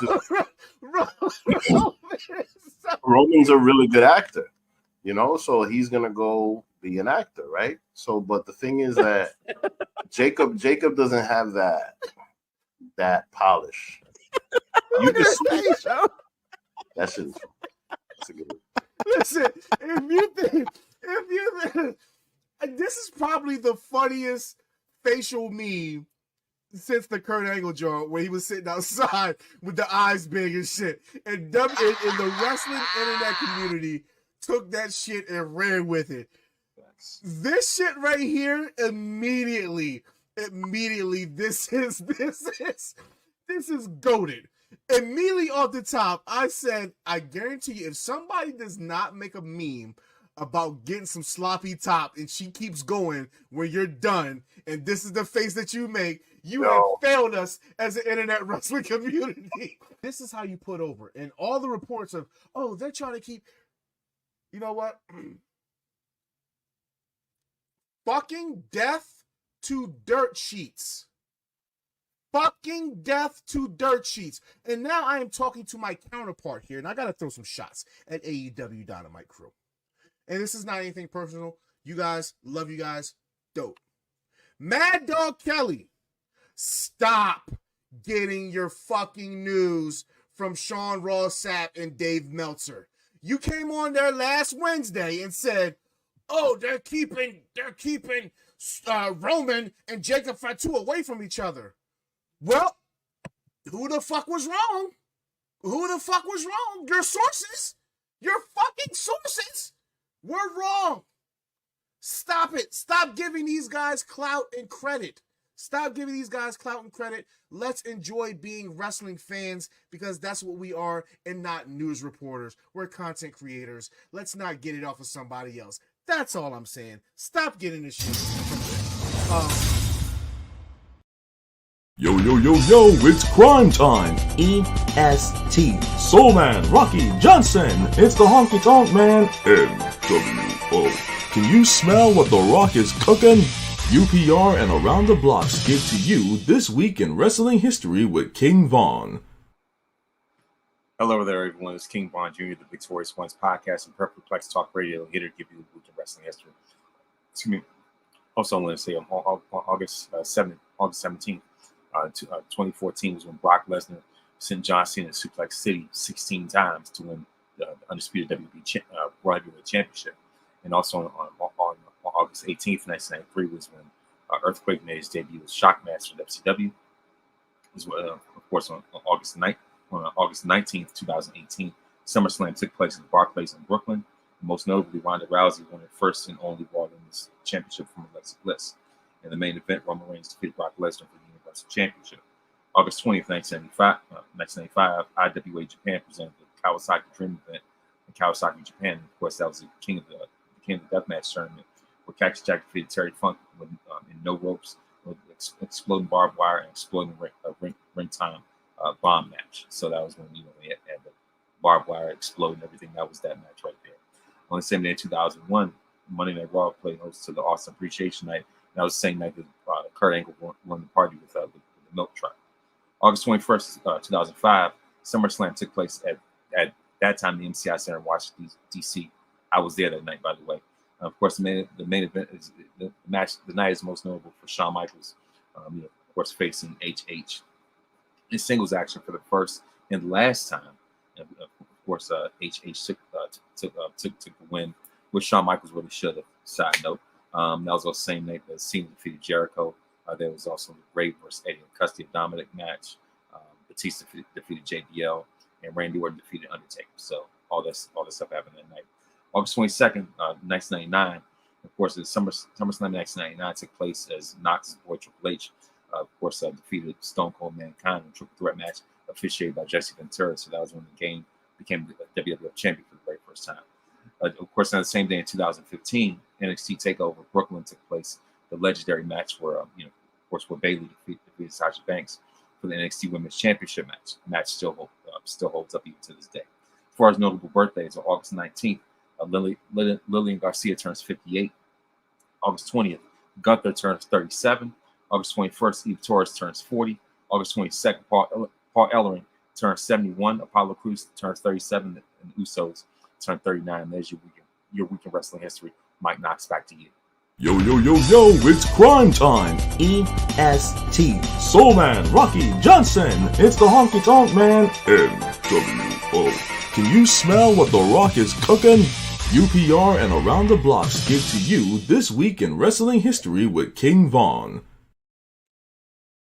Roman's a really good actor, so he's gonna go be an actor, right? So, but the thing is that Jacob doesn't have that polish. You can see that shit. That's a good one. Listen, if you this is probably the funniest facial meme since the Kurt Angle joint where he was sitting outside with the eyes big and shit. And the wrestling internet community took that shit and ran with it. This shit right here, immediately, this is goated. Immediately off the top, I said, I guarantee you, if somebody does not make a meme about getting some sloppy top and she keeps going when you're done, and this is the face that you make, you have failed us as an internet wrestling community. This is how you put over. And all the reports of, they're trying to keep, you know what? Fucking death to dirt sheets. Fucking death to dirt sheets. And now I am talking to my counterpart here, and I got to throw some shots at AEW Dynamite Crew. And this is not anything personal. You guys, love you guys. Dope. Mad Dog Kelly, stop getting your fucking news from Sean Ross Sapp and Dave Meltzer. You came on there last Wednesday and said, "Oh, they're keeping Roman and Jacob Fatu away from each other." Well, who the fuck was wrong? Who the fuck was wrong? Your sources, your fucking sources were wrong. Stop it. Stop giving these guys clout and credit. Stop giving these guys clout and credit. Let's enjoy being wrestling fans because that's what we are and not news reporters. We're content creators. Let's not get it off of somebody else. That's all I'm saying. Stop getting this shit. Yo, it's crime time. EST. Soul Man, Rocky Johnson. It's the Honky Tonk Man, NWO. Can you smell what The Rock is cooking? UPR and Around the Blocks give to you This Week in Wrestling History with King Von. Hello there, everyone. It's King Von Jr., the Victorious Ones podcast and Perfect Plex Talk Radio, here to give you the week in wrestling history. Excuse me. Also, I want to say on August 17th, 2014 was when Brock Lesnar sent John Cena to Suplex City 16 times to win the undisputed WWE World Heavyweight Championship. And also on August 18th, 1993 was when Earthquake made his debut as Shockmaster in WCW. It was, of course, on August 19th, 2018, SummerSlam took place in the Barclays in Brooklyn. Most notably, Ronda Rousey won her first and only Raw Women's Championship from Alexa Bliss. In the main event, Roman Reigns defeated Brock Lesnar for the Universal Championship. August 20th, 1995, IWA Japan presented the Kawasaki Dream event in Kawasaki, Japan. And of course, that was the King of the Deathmatch tournament, where Cactus Jack defeated Terry Funk in no ropes, with exploding barbed wire and exploding ring time bomb match. So that was when they had the barbed wire explode and everything. That was that match right there. On the same day in 2001, Monday Night Raw played host to the Austin Appreciation Night. That was the same night that Kurt Angle won the party with the milk truck. August 21st, 2005, SummerSlam took place at that time in the MCI Center in Washington, D.C. I was there that night, by the way. Of course, the main event is the match. The night is most notable for Shawn Michaels, of course, facing HH in singles action for the first and last time. And of course, HH took the win, which Shawn Michaels really should have. Side note, that was also the same night that Cena defeated Jericho. There was also the Ray versus Eddie and Custody of Dominic match. Batista defeated JBL, and Randy Orton defeated Undertaker. So all this stuff happened that night. August 22nd, 1999. Of course, the SummerSlam 1999 took place as Knox's boy Triple H, of course, defeated Stone Cold Mankind in a triple threat match officiated by Jesse Ventura. So that was when the game became the WWF champion for the very first time. Of course, on the same day in 2015, NXT TakeOver Brooklyn took place. The legendary match where, of course, where Bayley defeated Sasha Banks for the NXT Women's Championship match. The match still holds up even to this day. As far as notable birthdays, on August 19th, Lillian Garcia turns 58. August 20th, Gunther turns 37. August 21st, Eve Torres turns 40. August 22nd, Paul Ellering turns 71. Apollo Crews turns 37. And Usos turn 39. There's your week in wrestling history. Mike Knoxxx, back to you. Yo, it's crime time. EST. Soul Man, Rocky Johnson. It's the Honky Tonk Man, NWO. Can you smell what The Rock is cooking? UPR and Around the Blocks give to you This Week in Wrestling History with King Von.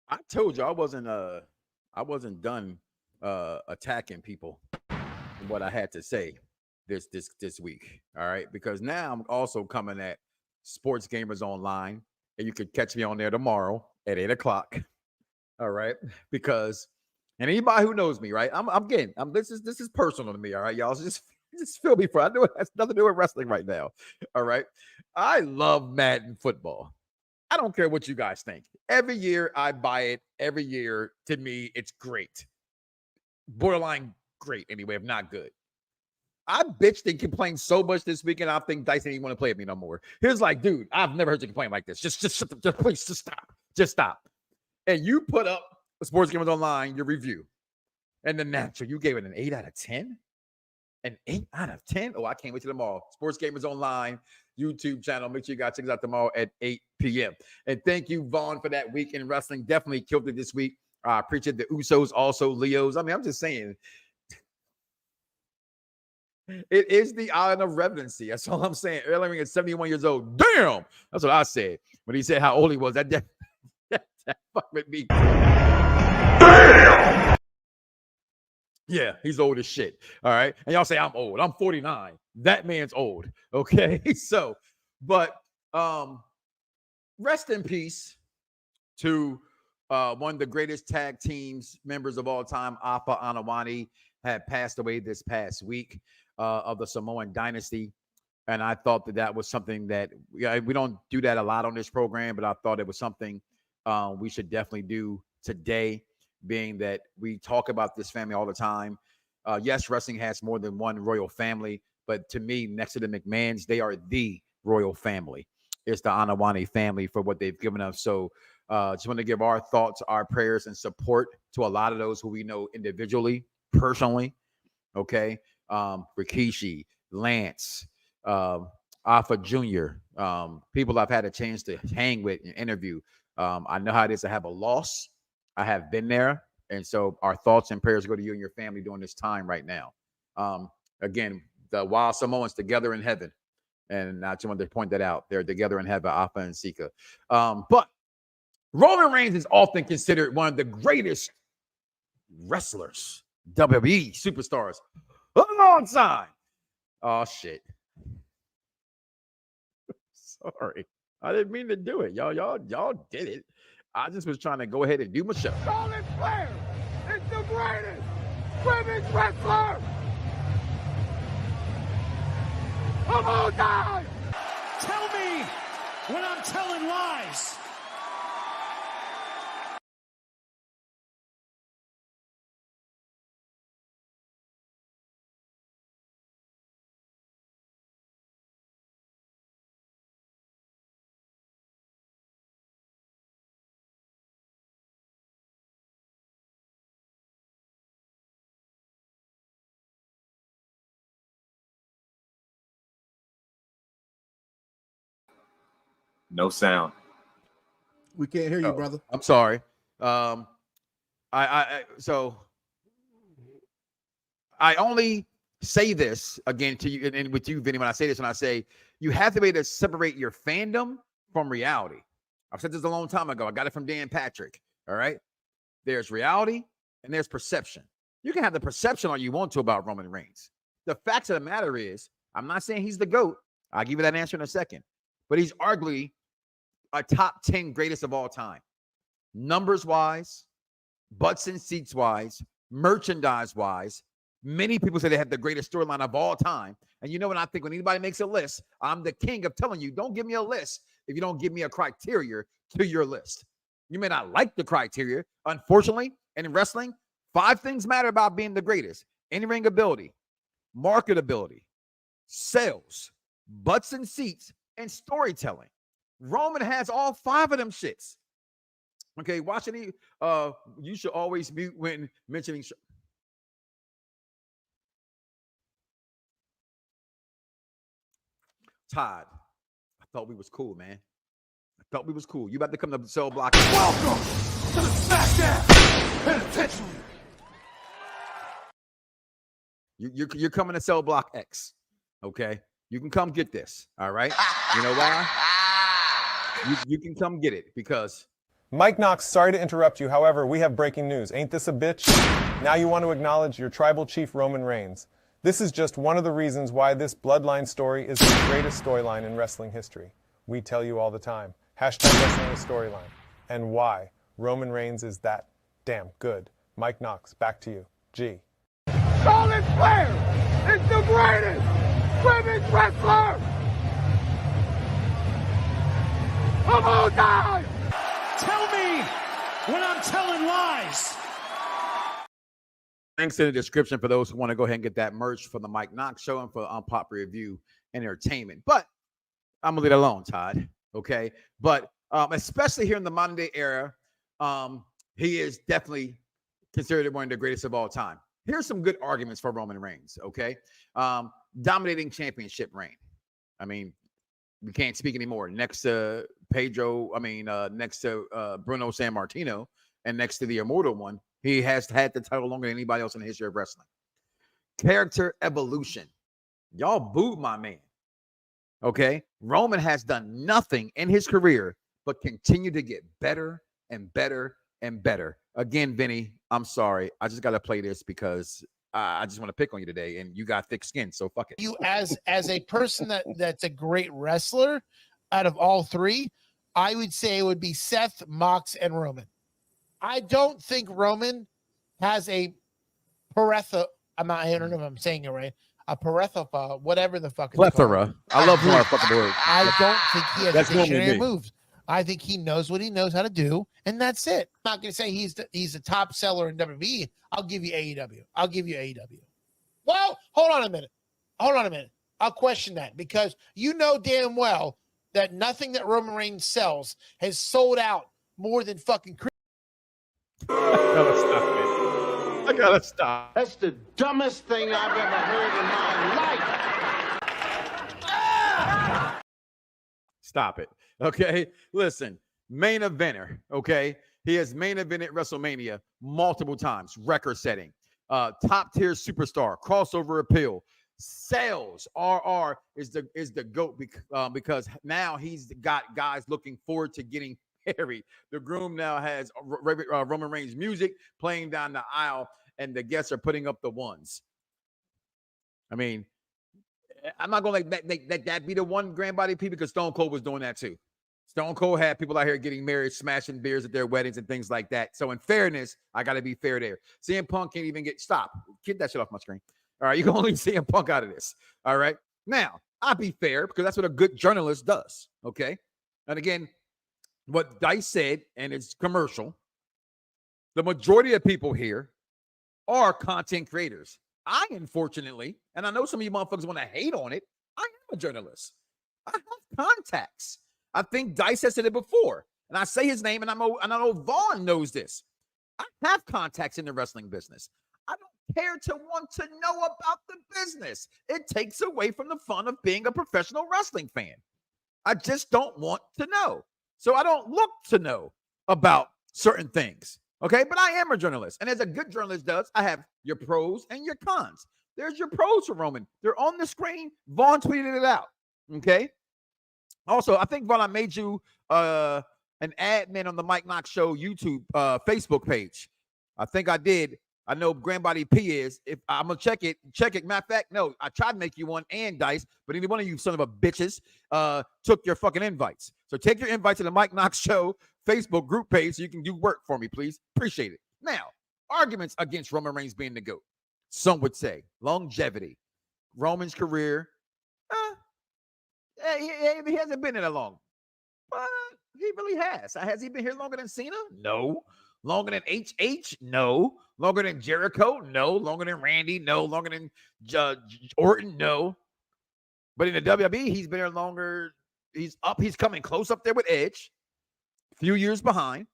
I told you I wasn't done attacking people and what I had to say this week. All right, because now I'm also coming at Sports Gamers Online, and you can catch me on there tomorrow at 8:00. All right, because and anybody who knows me, right, this is personal to me. All right, y'all, just feel me for. I know it has nothing to do with wrestling right now. All right, I love Madden football. I don't care what you guys think. Every year I buy it. Every year, to me, it's great. Borderline great, anyway, if not good. I bitched and complained so much this weekend. I think Dyson didn't want to play with me no more. He was like, dude, I've never heard you complain like this. Just please, just stop. And you put up Sports Gamers Online, your review. And the natural, you gave it an 8 out of 10? An 8 out of 10? Oh, I can't wait till tomorrow. Sports Gamers Online, YouTube channel. Make sure you guys check it out tomorrow at 8 p.m. And thank you, Vaughn, for that week in wrestling. Definitely killed it this week. I appreciate the Usos, also Leos. I mean, I'm just saying, it is the island of relevancy. That's all I'm saying. Erling is 71 years old. Damn, that's what I said when he said how old he was. That fucked with me. Damn. Yeah, he's old as shit. All right, and y'all say I'm old. I'm 49. That man's old. Okay, so, but rest in peace to one of the greatest tag teams members of all time, Alpha Anawani, had passed away this past week of the Samoan dynasty. And I thought that was something that we don't do that a lot on this program, but I thought it was something we should definitely do today, being that we talk about this family all the time. Yes, wrestling has more than one royal family, but to me, next to the McMahons, they are the royal family. It's the Anawani family for what they've given us. So just want to give our thoughts, our prayers, and support to a lot of those who we know individually, personally. Okay. Rikishi, Lance, Alpha Jr., people I've had a chance to hang with and interview. I know how it is to have a loss. I have been there. And so our thoughts and prayers go to you and your family during this time right now. Again, the Wild Samoans together in heaven. And I just wanted to point that out. They're together in heaven, Alpha and Sika. But Roman Reigns is often considered one of the greatest wrestlers, WWE superstars of all time. Oh, shit. Sorry. I didn't mean to do it. Y'all did it. I just was trying to go ahead and do my show. Charlotte Flair is the greatest women's wrestler of all time. Tell me when I'm telling lies. No sound. We can't hear you, brother. I'm sorry. So I only say this again to you and with you, Vinny, when I say this, when I say you have to be able to separate your fandom from reality. I've said this a long time ago. I got it from Dan Patrick. All right. There's reality and there's perception. You can have the perception all you want to about Roman Reigns. The fact of the matter is, I'm not saying he's the GOAT. I'll give you that answer in a second. But he's arguably a top 10 greatest of all time. Numbers wise, butts and seats wise, merchandise wise. Many people say they have the greatest storyline of all time. And you know what I think when anybody makes a list, I'm the king of telling you, don't give me a list if you don't give me a criteria to your list. You may not like the criteria. Unfortunately, in wrestling, 5 things matter about being the greatest: in-ring ability, marketability, sales, butts and seats, and storytelling. Roman has all 5 of them shits. Okay, watching you should always mute when mentioning. Todd, I thought we was cool, man. I thought we was cool. You about to come to the cell block? Welcome to the SmackDown Penitentiary. You're coming to cell block X. Okay, you can come get this. All right. You know why? You can come get it because. Mike Knoxxx, sorry to interrupt you. However, we have breaking news. Ain't this a bitch? Now you want to acknowledge your tribal chief, Roman Reigns. This is just one of the reasons why this bloodline story is the greatest storyline in wrestling history. We tell you all the time. Hashtag wrestling is storyline. And why Roman Reigns is that damn good. Mike Knoxxx, back to you. G. Charlotte Flair is the greatest women's wrestler of all time. Tell me when I'm telling lies. Links in the description for those who want to go ahead and get that merch for the Mike Knoxxx Show and for Unpop Review and Entertainment. But I'm going to leave it alone, Todd. Okay? But especially here in the modern day era, he is definitely considered one of the greatest of all time. Here's some good arguments for Roman Reigns, okay? Dominating championship reign. I mean, we can't speak anymore. Next to next to Bruno Sammartino, and next to the Immortal One, he has had the title longer than anybody else in the history of wrestling. Character evolution. Y'all booed my man. Okay? Roman has done nothing in his career but continue to get better and better and better. Again, Vinny, I'm sorry. I just got to play this because I just want to pick on you today, and you got thick skin, so fuck it. You as a person that's a great wrestler, out of all three, I would say it would be Seth, Mox, and Roman. I don't think Roman has a I don't know if I'm saying it right. A whatever the fuck. Plethora. I love motherfucking words. I don't think he has That's a dictionary normally of moves. I think he knows what he knows how to do, and that's it. I'm not going to say he's the top seller in WWE. I'll give you AEW. I'll give you AEW. Well, hold on a minute. I'll question that because you know damn well that nothing that Roman Reigns sells has sold out more than fucking. I gotta stop. That's the dumbest thing I've ever heard in my life. Stop it. Okay. Listen, main eventer. Okay. He has main evented WrestleMania multiple times, record setting. Top tier superstar, crossover appeal. Sales RR is the GOAT because now he's got guys looking forward to getting married. The groom now has Roman Reigns music playing down the aisle, and the guests are putting up the ones. I mean, I'm not going to let that be the one grand body people because Stone Cold was doing that too. Stone Cold had people out here getting married, smashing beers at their weddings and things like that. So in fairness, I got to be fair there. CM Punk can't even get that shit off my screen. All right, you can only CM Punk out of this. All right. Now, I'll be fair because that's what a good journalist does. Okay. And again, what Dice said, and it's commercial, the majority of people here are content creators. I, unfortunately, and I know some of you motherfuckers want to hate on it, I am a journalist. I have contacts. I think Dice has said it before, and I say his name, and I know Vaughn knows this. I have contacts in the wrestling business. I don't care to want to know about the business. It takes away from the fun of being a professional wrestling fan. I just don't want to know. So I don't look to know about certain things. Okay, but I am a journalist. And as a good journalist does, I have your pros and your cons. There's your pros for Roman. They're on the screen. Vaughn tweeted it out. Okay. Also, I think, Vaughn, I made you an admin on the Mike Knoxxx Show YouTube Facebook page. I think I did. I know Grandbody P is. If I'm gonna check it. Matter of fact, no, I tried to make you one and Dice, but any one of you son of a bitches took your fucking invites. So take your invite to the Mike Knoxxx Show Facebook group page so you can do work for me, please. Appreciate it. Now, arguments against Roman Reigns being the GOAT. Some would say longevity. Roman's career, he hasn't been in that long. But he really has. Has he been here longer than Cena? No. Longer than HH? No. Longer than Jericho? No. Longer than Randy? No. Longer than Orton? No. But in the WWE, he's been here longer. He's coming close up there with Edge. A few years behind.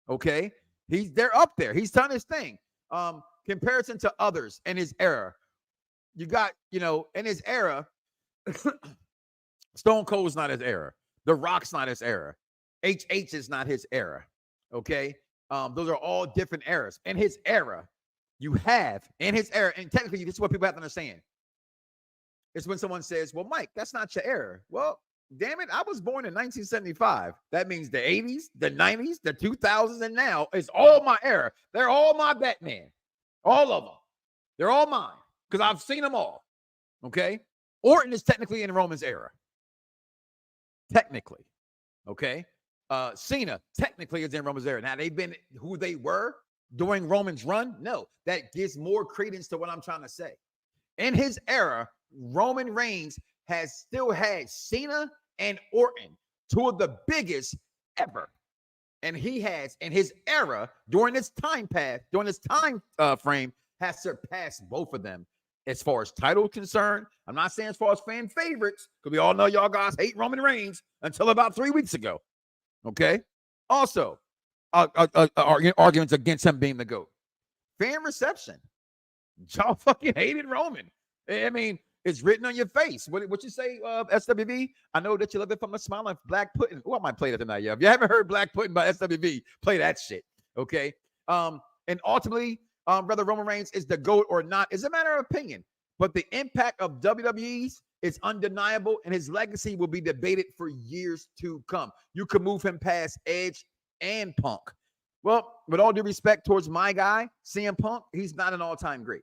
Okay. They're up there. He's done his thing. Comparison to others in his era. You got, in his era, Stone Cold's not his era. The Rock's not his era. HH is not his era. Okay. Those are all different eras. In his era, and technically, this is what people have to understand. It's when someone says, well, Mike, that's not your era. Well, damn it, I was born in 1975. That means the 80s, the 90s, the 2000s, and now is all my era. They're all my Batman. All of them. They're all mine because I've seen them all. Okay? Orton is technically in Roman's era. Technically. Okay? Cena technically is in Roman's era. Now, they've been who they were during Roman's run? No. That gives more credence to what I'm trying to say. In his era, Roman Reigns has still had Cena and Orton, two of the biggest ever. And he has, in his era, during this time frame, has surpassed both of them as far as title concerned. I'm not saying as far as fan favorites, because we all know y'all guys hate Roman Reigns until about 3 weeks ago. Okay? Also, arguments against him being the GOAT. Fan reception. Y'all fucking hated Roman. I mean, it's written on your face. What you say, SWV? I know that you love it from a smiling black pudding. Oh, I might play that tonight, yeah. If you haven't heard Black Pudding by SWV, play that shit. Okay. And ultimately, whether Roman Reigns is the GOAT or not is a matter of opinion. But the impact of WWE's is undeniable, and his legacy will be debated for years to come. You could move him past Edge and Punk. Well, with all due respect towards my guy, CM Punk, he's not an all-time great.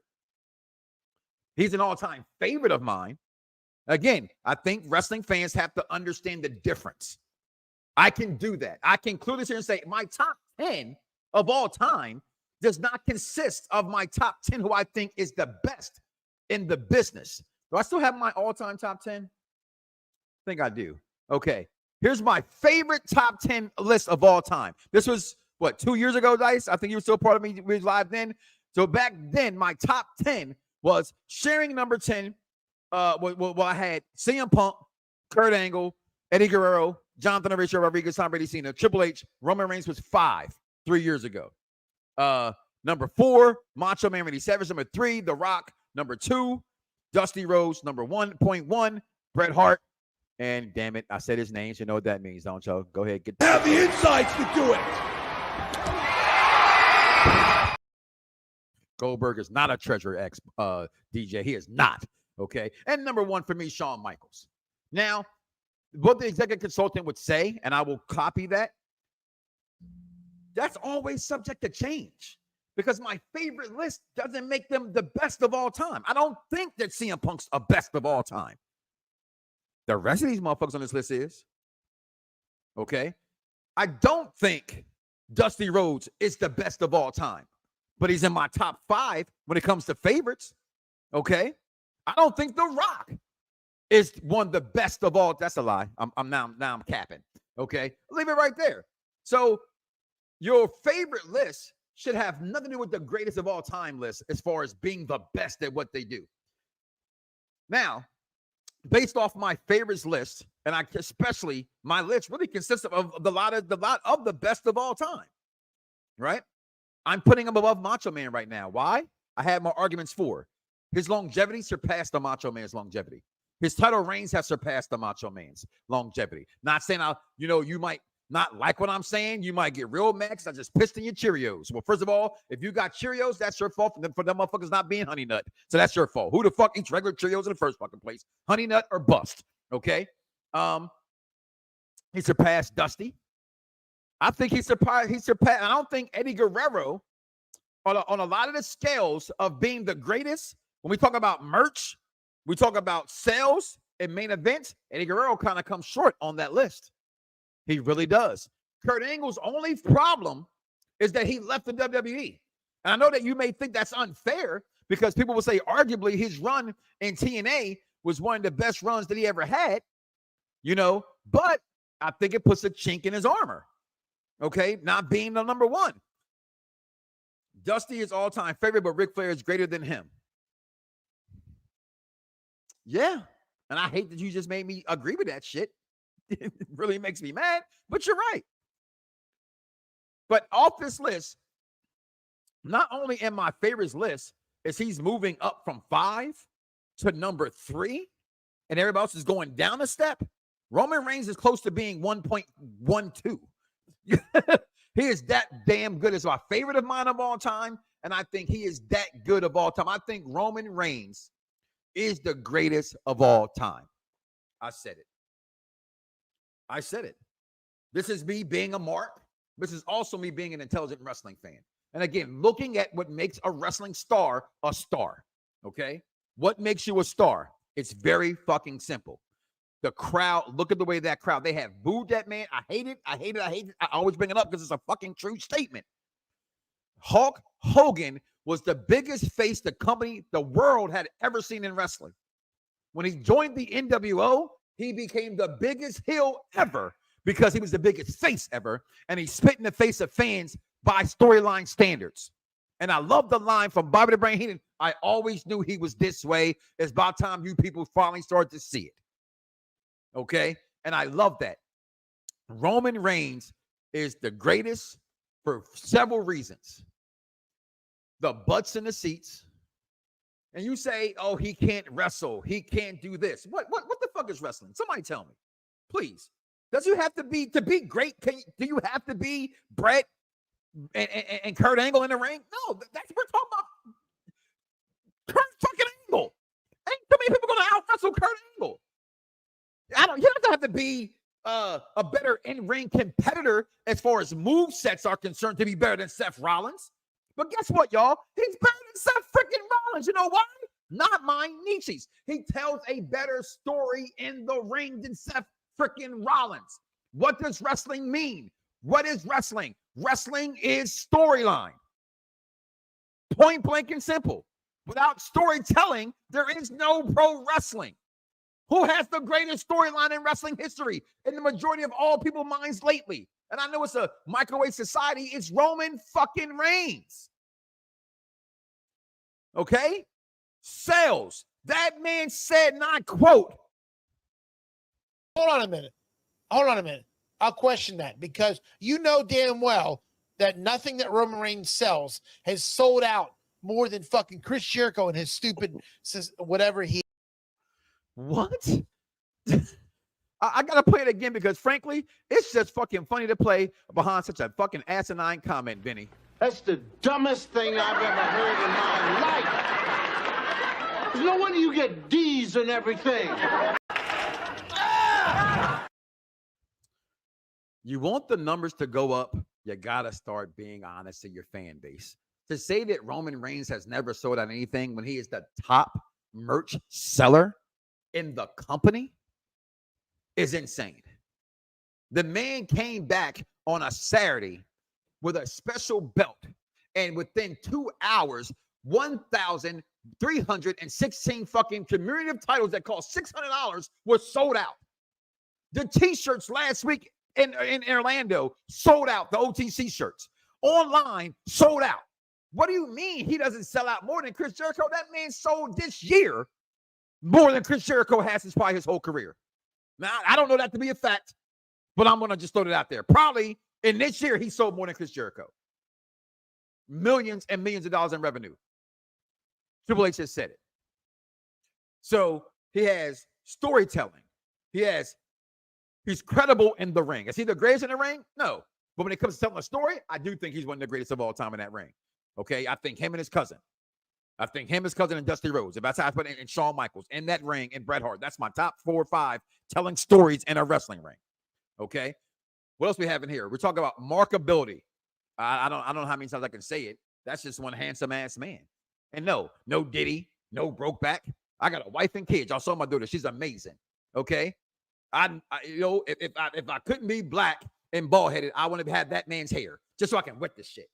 He's an all-time favorite of mine. Again, I think wrestling fans have to understand the difference. I can do that. I can clearly sit here and say my top 10 of all time does not consist of my top 10 who I think is the best in the business. Do I still have my all-time top 10? I think I do. Okay. Here's my favorite top 10 list of all time. This was, 2 years ago, Dice? I think you were still part of me. We was live then. So back then, my top 10 was sharing number 10. I had CM Punk, Kurt Angle, Eddie Guerrero, Jonathan Horatio Rodriguez, Tom Brady Cena, Triple H. Roman Reigns was 5 3 years ago. Number 4, Macho Man Randy Savage. Number 3, The Rock. Number 2, Dusty Rhodes. Number 1.1, Bret Hart. And damn it, I said his name. So you know what that means, don't you? Go ahead, get have the insights to do it. Goldberg is not a treasure X DJ. He is not. Okay. And number 1 for me, Shawn Michaels. Now, what the executive consultant would say, and I will copy that, that's always subject to change because my favorite list doesn't make them the best of all time. I don't think that CM Punk's a best of all time. The rest of these motherfuckers on this list is. Okay. I don't think Dusty Rhodes is the best of all time, but he's in my top 5 when it comes to favorites. Okay. I don't think The Rock is one of the best of all. That's a lie. I'm capping. Okay. Leave it right there. So your favorite list should have nothing to do with the greatest of all time list as far as being the best at what they do. Now, based off my favorites list, and especially my list really consists of the lot of the best of all time, right? I'm putting him above Macho Man right now. Why? I have my arguments for. His longevity surpassed the Macho Man's longevity. His title reigns have surpassed the Macho Man's longevity. Not saying you might not like what I'm saying. You might get real mad because I just pissed in your Cheerios. Well, first of all, if you got Cheerios, that's your fault for them motherfuckers not being Honey Nut. So that's your fault. Who the fuck eats regular Cheerios in the first fucking place? Honey Nut or bust. Okay. He surpassed Dusty. I think he surpassed. I don't think Eddie Guerrero on a lot of the scales of being the greatest. When we talk about merch, we talk about sales and main events, Eddie Guerrero kind of comes short on that list. He really does. Kurt Angle's only problem is that he left the WWE. And I know that you may think that's unfair because people will say arguably his run in TNA was one of the best runs that he ever had, but I think it puts a chink in his armor. Okay, not being the number 1. Dusty is all-time favorite, but Ric Flair is greater than him. Yeah, and I hate that you just made me agree with that shit. It really makes me mad, but you're right. But off this list, not only in my favorites list is he's moving up from 5 to number 3, and everybody else is going down a step. Roman Reigns is close to being 1.12. He is that damn good. It's my favorite of mine of all time, and I think he is that good of all time. I think Roman Reigns is the greatest of all time. I said it. This is me being a mark. This is also me being an intelligent wrestling fan. And again, looking at what makes a wrestling star a star. Okay? What makes you a star? It's very fucking simple. The crowd, look at the way that crowd, they have booed that man. I hate it. I always bring it up because it's a fucking true statement. Hulk Hogan was the biggest face the world had ever seen in wrestling. When he joined the NWO, he became the biggest heel ever because he was the biggest face ever, and he spit in the face of fans by storyline standards. And I love the line from Bobby the Brain Heenan, I always knew he was this way. It's about time you people finally started to see it. Okay? And I love that. Roman Reigns is the greatest for several reasons. The butts in the seats. And you say, oh, he can't wrestle. He can't do this. What the fuck is wrestling? Somebody tell me, please. Does you have to be great? Do you have to be Brett, and Kurt Angle in the ring. No, that's we're talking about Kurt fucking Angle. Ain't too many people gonna out wrestle Kurt Angle. You don't have to be a better in-ring competitor as far as move sets are concerned to be better than Seth Rollins. But guess what, y'all? He's better than Seth freaking Rollins. You know why? Not mine, Nietzsche's. He tells a better story in the ring than Seth freaking Rollins. What does wrestling mean? What is wrestling? Wrestling is storyline. Point blank and simple. Without storytelling, there is no pro wrestling. Who has the greatest storyline in wrestling history in the majority of all people's minds lately? And I know it's a microwave society. It's Roman fucking Reigns. Okay? Sales. That man said, and I quote. Hold on a minute. I'll question that because you know damn well that nothing that Roman Reigns sells has sold out more than fucking Chris Jericho and his stupid whatever he. What? I gotta play it again because frankly, it's just fucking funny to play behind such a fucking asinine comment, Benny. That's the dumbest thing I've ever heard in my life. There's no wonder you get D's and everything. You want the numbers to go up, you gotta start being honest to your fan base. To say that Roman Reigns has never sold out anything when he is the top merch seller in the company is insane. The man came back on a Saturday with a special belt, and within 2 hours, 1,316 fucking cumulative titles that cost $600 were sold out. The t-shirts last week in Orlando sold out. The OTC shirts online sold out. What do you mean he doesn't sell out more than Chris Jericho? That man sold this year more than Chris Jericho has since probably his whole career. Now, I don't know that to be a fact, but I'm going to just throw it out there. Probably in this year, he sold more than Chris Jericho. Millions and millions of dollars in revenue. Triple H just said it. So he has storytelling. He's credible in the ring. Is he the greatest in the ring? No. But when it comes to telling a story, I do think he's one of the greatest of all time in that ring. Okay? I think him and his cousin. And Dusty Rhodes. If that's how I put it, and Shawn Michaels in that ring and Bret Hart. That's my top 4 or 5 telling stories in a wrestling ring. Okay? What else we have in here? We're talking about markability. I don't know how many times I can say it. That's just one handsome ass man. And no Diddy, no Brokeback. I got a wife and kids. I saw my daughter. She's amazing. Okay? If I couldn't be black and bald headed, I want to have that man's hair just so I can wet this shit.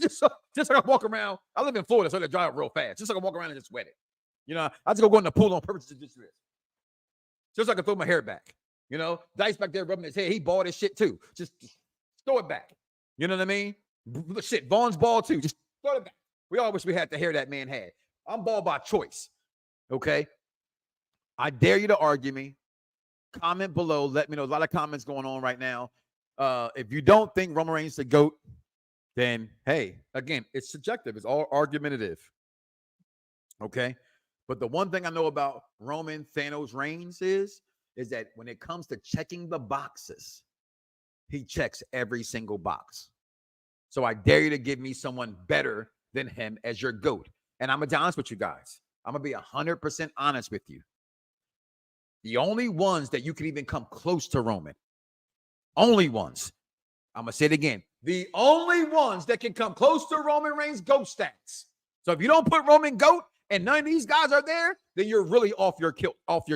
Just so I can walk around. I live in Florida, so they drive real fast. Just so I can walk around and just wet it. I just go in the pool on purpose to just this. Just so I can throw my hair back. Dice back there rubbing his hair. He bald as shit too. Just throw it back. You know what I mean? Shit, Vaughn's bald too. Just throw it back. We all wish we had the hair that man had. I'm bald by choice. Okay? I dare you to argue me. Comment below. Let me know. A lot of comments going on right now. If you don't think Roman Reigns the GOAT, then, hey, again, it's subjective. It's all argumentative. Okay? But the one thing I know about Roman Thanos Reigns is that when it comes to checking the boxes, he checks every single box. So I dare you to give me someone better than him as your GOAT. And I'm going to be honest with you guys. I'm going to be 100% honest with you. The only ones that you can even come close to Roman, only ones, I'm going to say it again, the only ones that can come close to Roman Reigns' GOAT stats. So if you don't put Roman GOAT and none of these guys are there, then you're really off your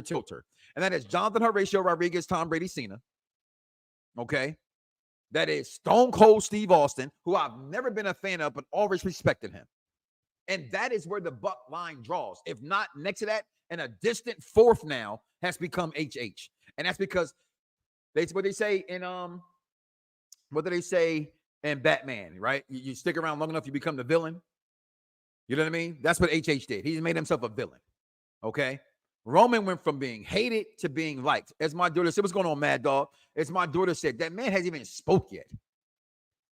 tilter. And that is Jonathan Horatio Rodriguez, Tom Brady, Cena. Okay? That is Stone Cold Steve Austin, who I've never been a fan of, but always respected him. And that is where the buck line draws. If not next to that, and a distant fourth now has become HH. And that's because what they say in Batman, right? You stick around long enough, you become the villain. You know what I mean? That's what HH did. He made himself a villain. Okay? Roman went from being hated to being liked. As my daughter said, what's going on, Mad Dog? As my daughter said, that man hasn't even spoke yet.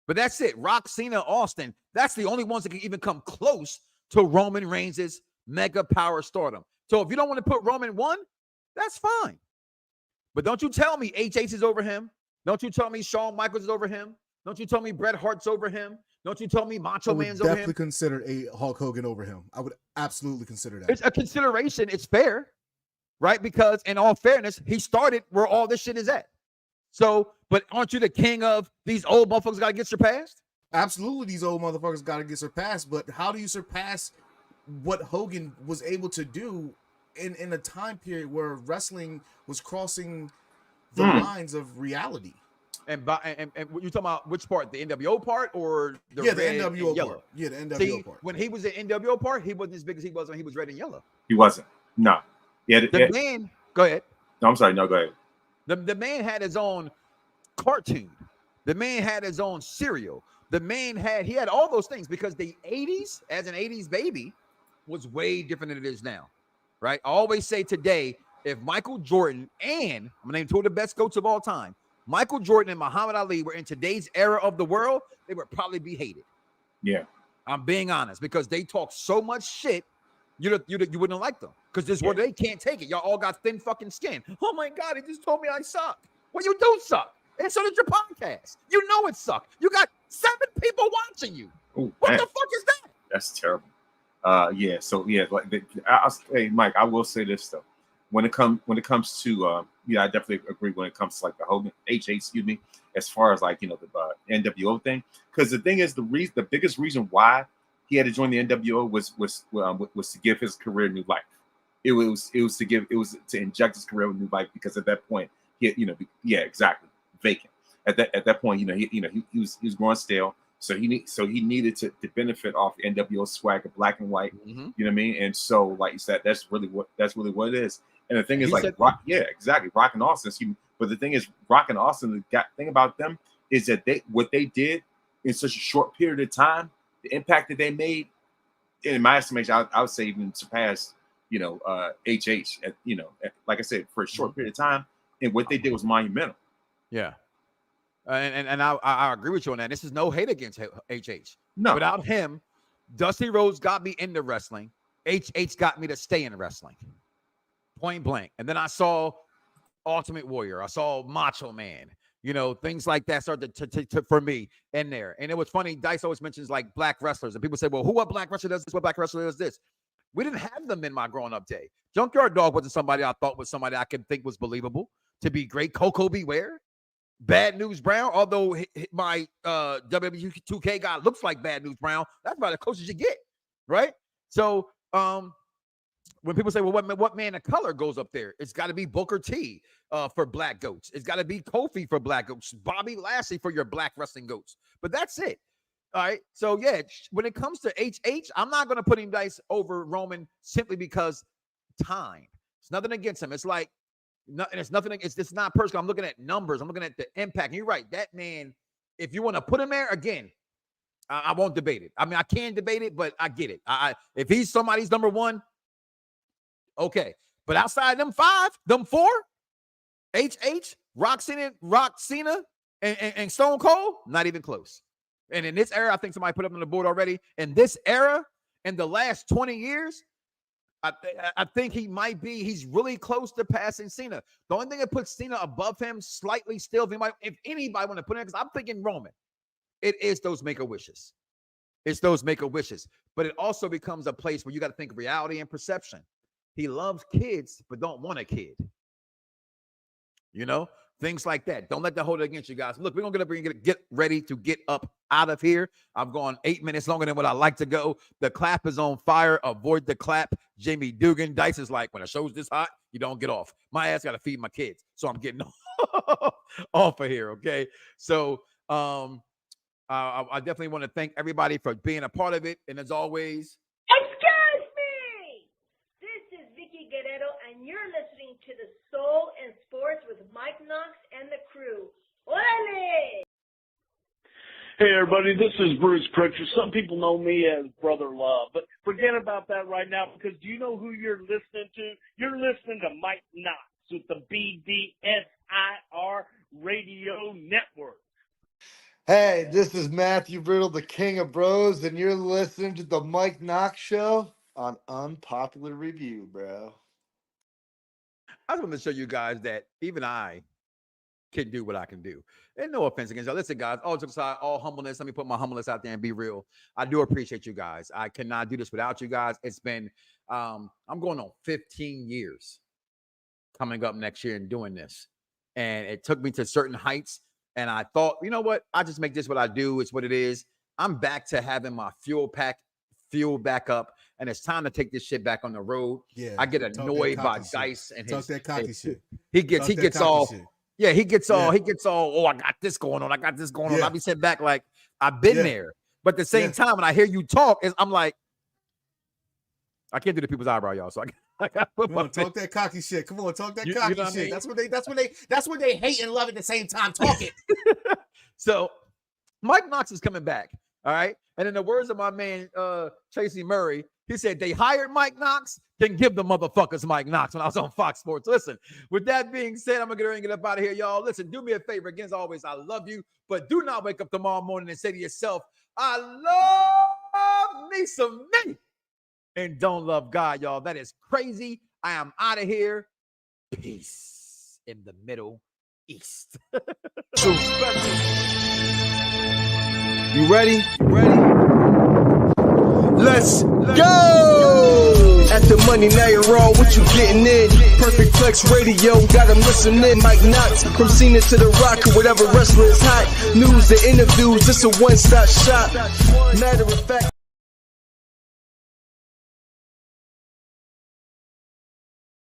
But that's it. Rock, Cena, Austin, that's the only ones that can even come close to Roman Reigns' mega power stardom. So if you don't want to put Roman 1, that's fine. But don't you tell me HH is over him. Don't you tell me Shawn Michaels is over him. Don't you tell me Bret Hart's over him. Don't you tell me Macho I would Man's over definitely him. consider a Hulk Hogan over him. I would absolutely consider that. It's a consideration. It's fair, right? Because in all fairness, he started where all this shit is at. So, but aren't you the king of these old motherfuckers got to get surpassed? Absolutely, these old motherfuckers got to get surpassed. But how do you surpass what Hogan was able to do in a time period where wrestling was crossing the lines of reality? And you talking about which part? The NWO part or the the red NWO and yellow? part. Yeah, the NWO See, part. when he was the NWO part, he wasn't as big as he was when he was red and yellow. He wasn't. No. The man, go ahead. No, I'm sorry. No, go ahead. The man had his own cartoon. The man had his own cereal. He had all those things because the 80s, as an 80s baby, was way different than it is now, right? I always say today, if Michael Jordan and I'm gonna name two of the best GOATs of all time, Michael Jordan and Muhammad Ali were in today's era of the world, they would probably be hated. Yeah. I'm being honest because they talk so much shit, you wouldn't like them because this world they can't take it. Y'all all got thin fucking skin. Oh my God, he just told me I suck. Well, you do suck. And so did your podcast. You know it sucked. You got 7 people watching you. Ooh, what man. the fuck is that? That's terrible. Hey, Mike, I will say this though. When it comes to I definitely agree when it comes to like the Hogan as far as like the NWO thing, because the thing is the biggest reason why he had to join the NWO was to give his career new life. It was to inject his career with new life because at that point exactly vacant. At that point he was growing stale. So he needed to benefit off NWO swag of black and white. You know what I mean? And so, like you said, that's really what it is. And the thing is, Rock and Austin. But the thing is, Rock and Austin. The thing about them is that what they did in such a short period of time, the impact that they made, in my estimation, I would say even surpassed HH. Like I said, for a short period of time, and what they did was monumental. Yeah. And I agree with you on that. This is no hate against HH. No. Without him, Dusty Rhodes got me into wrestling. HH got me to stay in wrestling. Point blank. And then I saw Ultimate Warrior. I saw Macho Man. Things like that started to for me in there. And it was funny. Dice always mentions like black wrestlers. And people say, well, what black wrestler does this? What black wrestler does this? We didn't have them in my growing up day. Junkyard Dog wasn't somebody I thought was somebody I could think was believable to be great. Coco Beware. Bad News Brown, although my WWE 2K guy looks like Bad News Brown, that's about as close as you get, right? So when people say, well, what man of color goes up there? It's got to be Booker T for black goats. It's got to be Kofi for black goats. Bobby Lashley for your black wrestling goats. But that's it. All right. So, yeah, when it comes to HH, I'm not going to put him Dice over Roman simply because time. It's nothing against him. It's like, it's nothing. It's not personal. I'm looking at numbers. I'm looking at the impact. And you're right. That man, if you want to put him there again, I won't debate it. I mean, I can debate it, but I get it. If he's somebody's number one, okay. But outside them 5, them 4, HH, Rock Cena, and Stone Cold, not even close. And in this era, I think somebody put up on the board already. In this era, in the last 20 years, I think he's really close to passing Cena. The only thing that puts Cena above him slightly still, if anybody want to put in, because I'm thinking Roman, it is those make-a-wishes. It's those make-a-wishes. But it also becomes a place where you got to think reality and perception. He loves kids, but don't want a kid. Things like that. Don't let that hold it against you guys. Look, we're going to get ready to get up out of here. I've gone 8 minutes longer than what I like to go. The clap is on fire. Avoid the clap. Jamie Dugan. Dice is like, when a show's this hot, you don't get off. My ass got to feed my kids. So I'm getting off of here, okay? So I definitely want to thank everybody for being a part of it. And as always, excuse me! This is Vicky Guerrero, and you're listening to the Soul and Sports with Mike Knoxxx and the crew. Orale! Hey everybody, this is Bruce Pritchard. Some people know me as Brother Love, but forget about that right now because do you know who you're listening to? You're listening to Mike Knoxxx with the BDSIR Radio Network. Hey, this is Matthew Brittle, the King of Bros, and you're listening to the Mike Knoxxx Show on Unpopular Review, bro. I just want to show you guys that even I can do what I can do. And no offense against y'all. Listen, guys, all jokes aside, all humbleness. Let me put my humbleness out there and be real. I do appreciate you guys. I cannot do this without you guys. It's been, I'm going on 15 years coming up next year and doing this. And it took me to certain heights. And I thought, you know what? I just make this what I do. It's what it is. I'm back to having my fuel back up. And it's time to take this shit back on the road. Yeah, I get annoyed by Dice and talk that cocky shit. He gets all. Yeah, he gets all. Oh, I got this going on. I'll be sitting back like I've been there. But at the same time, when I hear you talk, I'm like, I can't do the people's eyebrow, y'all. So I got to put my talk that cocky shit. Come on, talk that cocky shit. I mean? That's what they hate and love at the same time. Talk it. So Mike Knoxxx is coming back. All right. And in the words of my man Tracy Murray, he said they hired Mike Knoxxx, then give the motherfuckers Mike Knoxxx when I was on Fox Sports. Listen, with that being said, I'm going to get up out of here, y'all. Listen, do me a favor. Again, as always, I love you, but do not wake up tomorrow morning and say to yourself, I love me some me and don't love God, y'all. That is crazy. I am out of here. Peace in the Middle East. You ready? Let's go! At the money, now you're wrong. What you getting in? Perfect Flex Radio, got them listening. Mike Knoxxx, from Cena to The Rock, or whatever wrestler is hot. News and interviews, this a one-stop shop. Matter of fact,